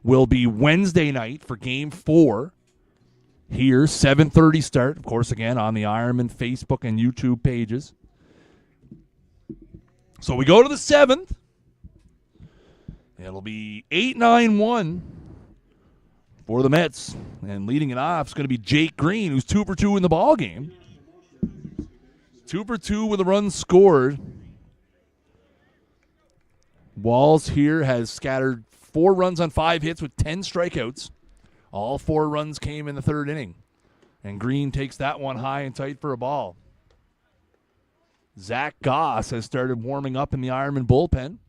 will be Wednesday night for Game 4 here, 7:30 start. Of course, again, on the Ironman Facebook and YouTube pages. So we go to the 7th. It'll be 8-9-1 for the Mets. And leading it off is going to be Jake Green, who's 2 for 2 in the ball game. 2 for 2 with a run scored. Walls here has scattered 4 runs on 5 hits with 10 strikeouts. All 4 runs came in the 3rd inning. And Green takes that one high and tight for a ball. Zach Goss has started warming up in the Ironman bullpen.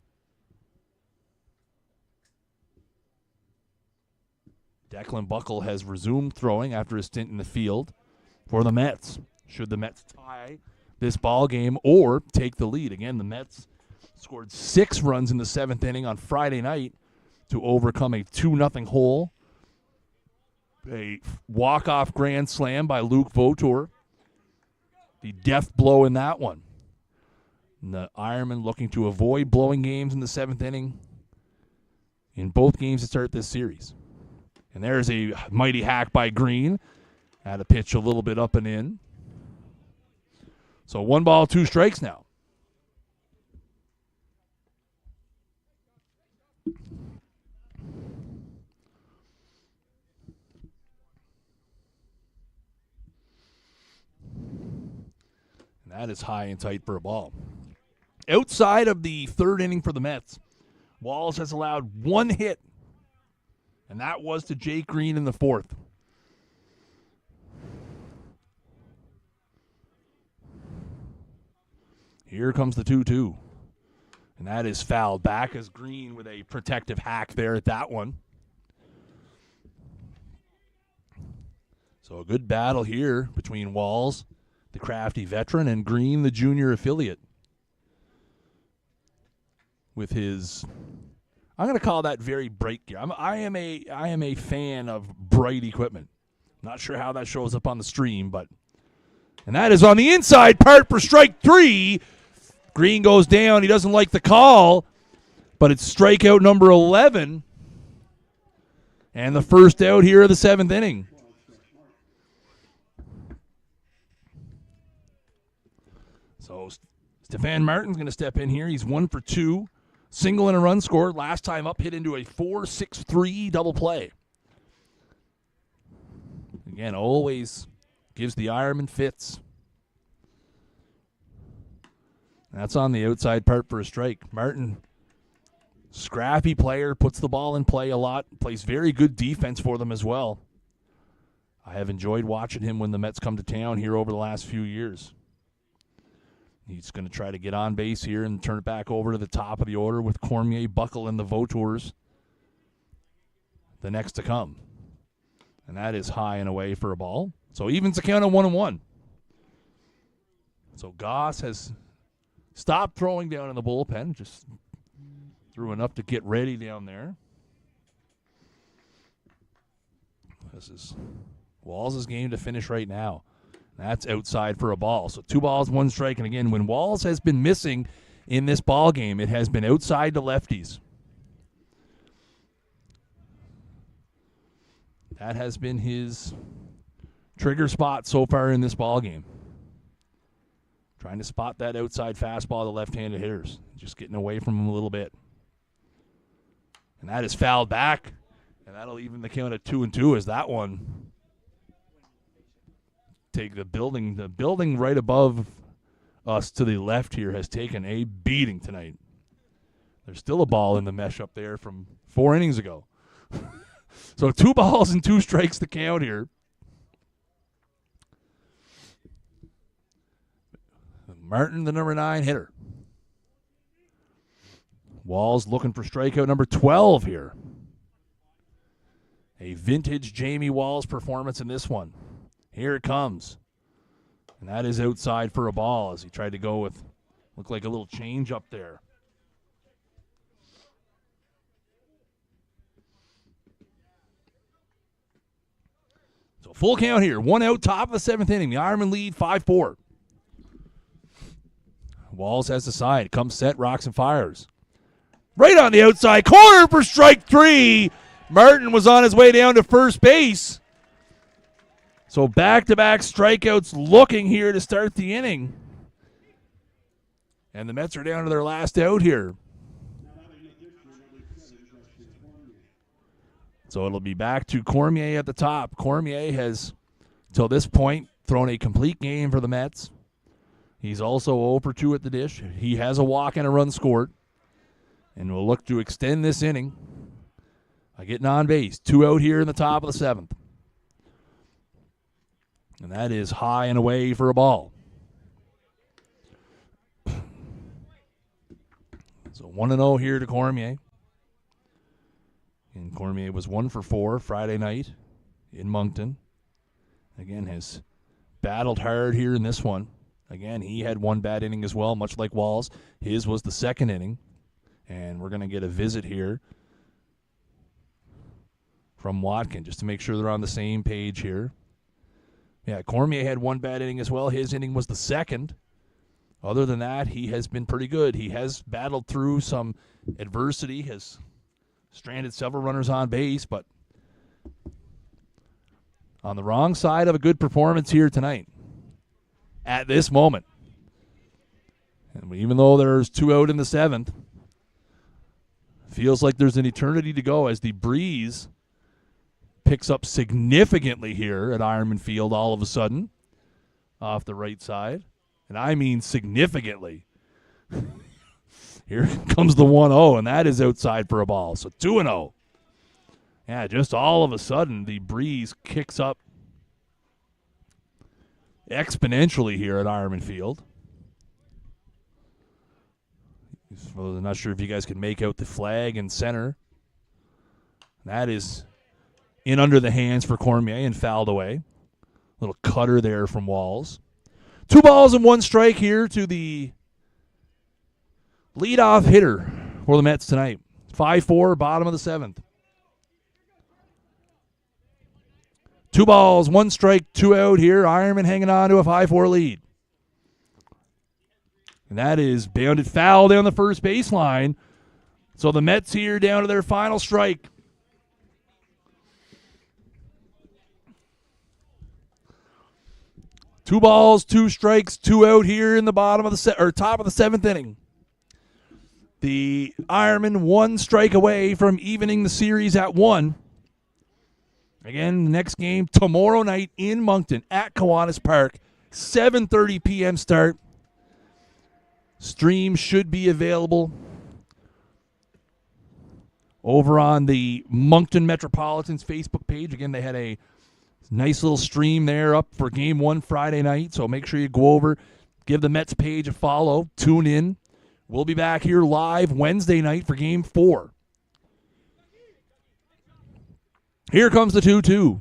Declan Buckle has resumed throwing after a stint in the field for the Mets. Should the Mets tie this ball game or take the lead? Again, the Mets scored 6 runs in the 7th inning on Friday night to overcome a 2-0 hole. A walk-off grand slam by Luke Votor. The death blow in that one. And the Ironmen looking to avoid blowing games in the 7th inning in both games to start this series. And there's a mighty hack by Green. Had a pitch a little bit up and in. So 1 ball, 2 strikes now. And that is high and tight for a ball. Outside of the 3rd inning for the Mets, Walls has allowed 1 hit, and that was to Jake Green in the 4th. Here comes the 2-2, and that is fouled back as Green with a protective hack there at that one. So a good battle here between Walls, the crafty veteran, and Green, the junior affiliate. With his, I'm going to call that very bright gear. I am a fan of bright equipment. Not sure how that shows up on the stream, but, and that is on the inside part for strike 3. Green goes down. He doesn't like the call, but it's strikeout number 11, and the first out here of the 7th inning. So Stefan Martin's going to step in here. He's 1 for 2. Single and a run scored. Last time up, hit into a 4-6-3 double play. Again, always gives the Ironman fits. That's on the outside part for a strike. Martin, scrappy player, puts the ball in play a lot, plays very good defense for them as well. I have enjoyed watching him when the Mets come to town here over the last few years. He's going to try to get on base here and turn it back over to the top of the order with Cormier, Buckle, and the Vautours. The next to come. And that is high and away for a ball. So evens the count at 1-1. So Goss has stopped throwing down in the bullpen. Just threw enough to get ready down there. This is Walls' game to finish right now. That's outside for a ball. So 2 balls, 1 strike. And again, when Walls has been missing in this ball game, it has been outside to lefties. That has been his trigger spot so far in this ball game. Trying to spot that outside fastball to left-handed hitters. Just getting away from him a little bit. And that is fouled back. And that'll even the count at 2-2 as that one take the building. The building right above us to the left here has taken a beating tonight. There's still a ball in the mesh up there from 4 innings ago. So 2 balls and 2 strikes to count here. Martin, the number 9 hitter. Walls looking for strikeout number 12 here. A vintage Jamie Walls performance in this one. Here it comes. And that is outside for a ball as he tried to go with, looked like a little change up there. So full count here. 1 out, top of the 7th inning. The Ironmen lead 5-4. Walls has the side. Comes set, rocks and fires. Right on the outside corner for strike 3. Martin was on his way down to first base. So back-to-back strikeouts looking here to start the inning. And the Mets are down to their last out here. So it'll be back to Cormier at the top. Cormier has, till this point, thrown a complete game for the Mets. He's also 0 for 2 at the dish. He has a walk and a run scored. And will look to extend this inning by getting on base. 2 out here in the top of the 7th. And that is high and away for a ball. So 1-0 here to Cormier. And Cormier was 1 for 4 Friday night in Moncton. Again, has battled hard here in this one. Again, he had 1 bad inning as well, much like Walls. His was the 2nd inning. And we're going to get a visit here from Watkin just to make sure they're on the same page here. Yeah, Cormier had 1 bad inning as well. His inning was the 2nd. Other than that, he has been pretty good. He has battled through some adversity, has stranded several runners on base, but on the wrong side of a good performance here tonight at this moment. And even though there's 2 out in the 7th, feels like there's an eternity to go as the breeze picks up significantly here at Ironman Field all of a sudden off the right side. And I mean significantly. Here comes the 1-0, and that is outside for a ball. So 2-0. Yeah, just all of a sudden the breeze kicks up exponentially here at Ironman Field. I'm not sure if you guys can make out the flag in center. That is in under the hands for Cormier and fouled away. Little cutter there from Walls. 2 balls and 1 strike here to the leadoff hitter for the Mets tonight. 5-4, bottom of the 7th. 2 balls, 1 strike, 2 out here. Ironman hanging on to a 5-4 lead. And that is bounded foul down the first baseline. So the Mets here down to their final strike. Two balls, 2 strikes, 2 out here in the bottom of the top of the 7th inning. The Ironmen 1 strike away from evening the series at 1. Again, the next game tomorrow night in Moncton at Kiwanis Park, 7:30 p.m. start. Stream should be available over on the Moncton Metropolitan's Facebook page. Again, they had a nice little stream there up for Game 1 Friday night, so make sure you go over, Give the Mets page a follow. Tune in. We'll be back here live Wednesday night for Game 4. Here comes the 2-2.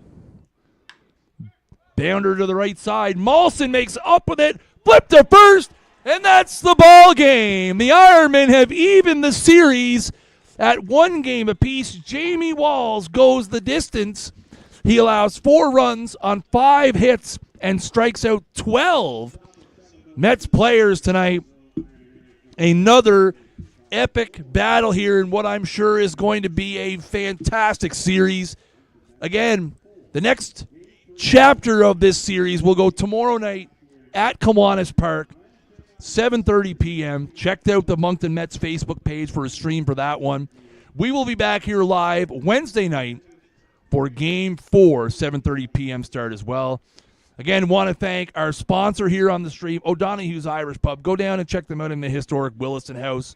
Bounder to the right side. Molson makes up with it. Flip to first. And that's the ball game. The Ironmen have evened the series at 1 game apiece. Jamie Walls goes the distance. He allows 4 runs on 5 hits and strikes out 12 Mets players tonight. Another epic battle here in what I'm sure is going to be a fantastic series. Again, the next chapter of this series will go tomorrow night at Kiwanis Park, 7:30 p.m. Check out the Moncton Mets Facebook page for a stream for that one. We will be back here live Wednesday night for Game 4, 7:30 p.m. start as well. Again, want to thank our sponsor here on the stream, O'Donoghue's Irish Pub. Go down and check them out in the historic Williston House.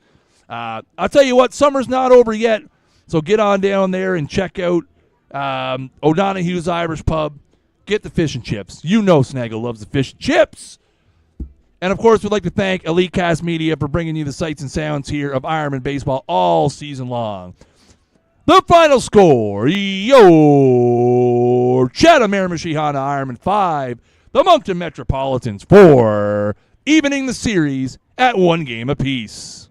I'll tell you what, summer's not over yet, so get on down there and check out O'Donoghue's Irish Pub. Get the fish and chips. You know Snaggle loves the fish and chips. And, of course, we'd like to thank Elitecast Media for bringing you the sights and sounds here of Ironman baseball all season long. The final score, your Chatham Miramichi Honda Ironman 5, the Moncton Metropolitans 4, evening the series at 1 game apiece.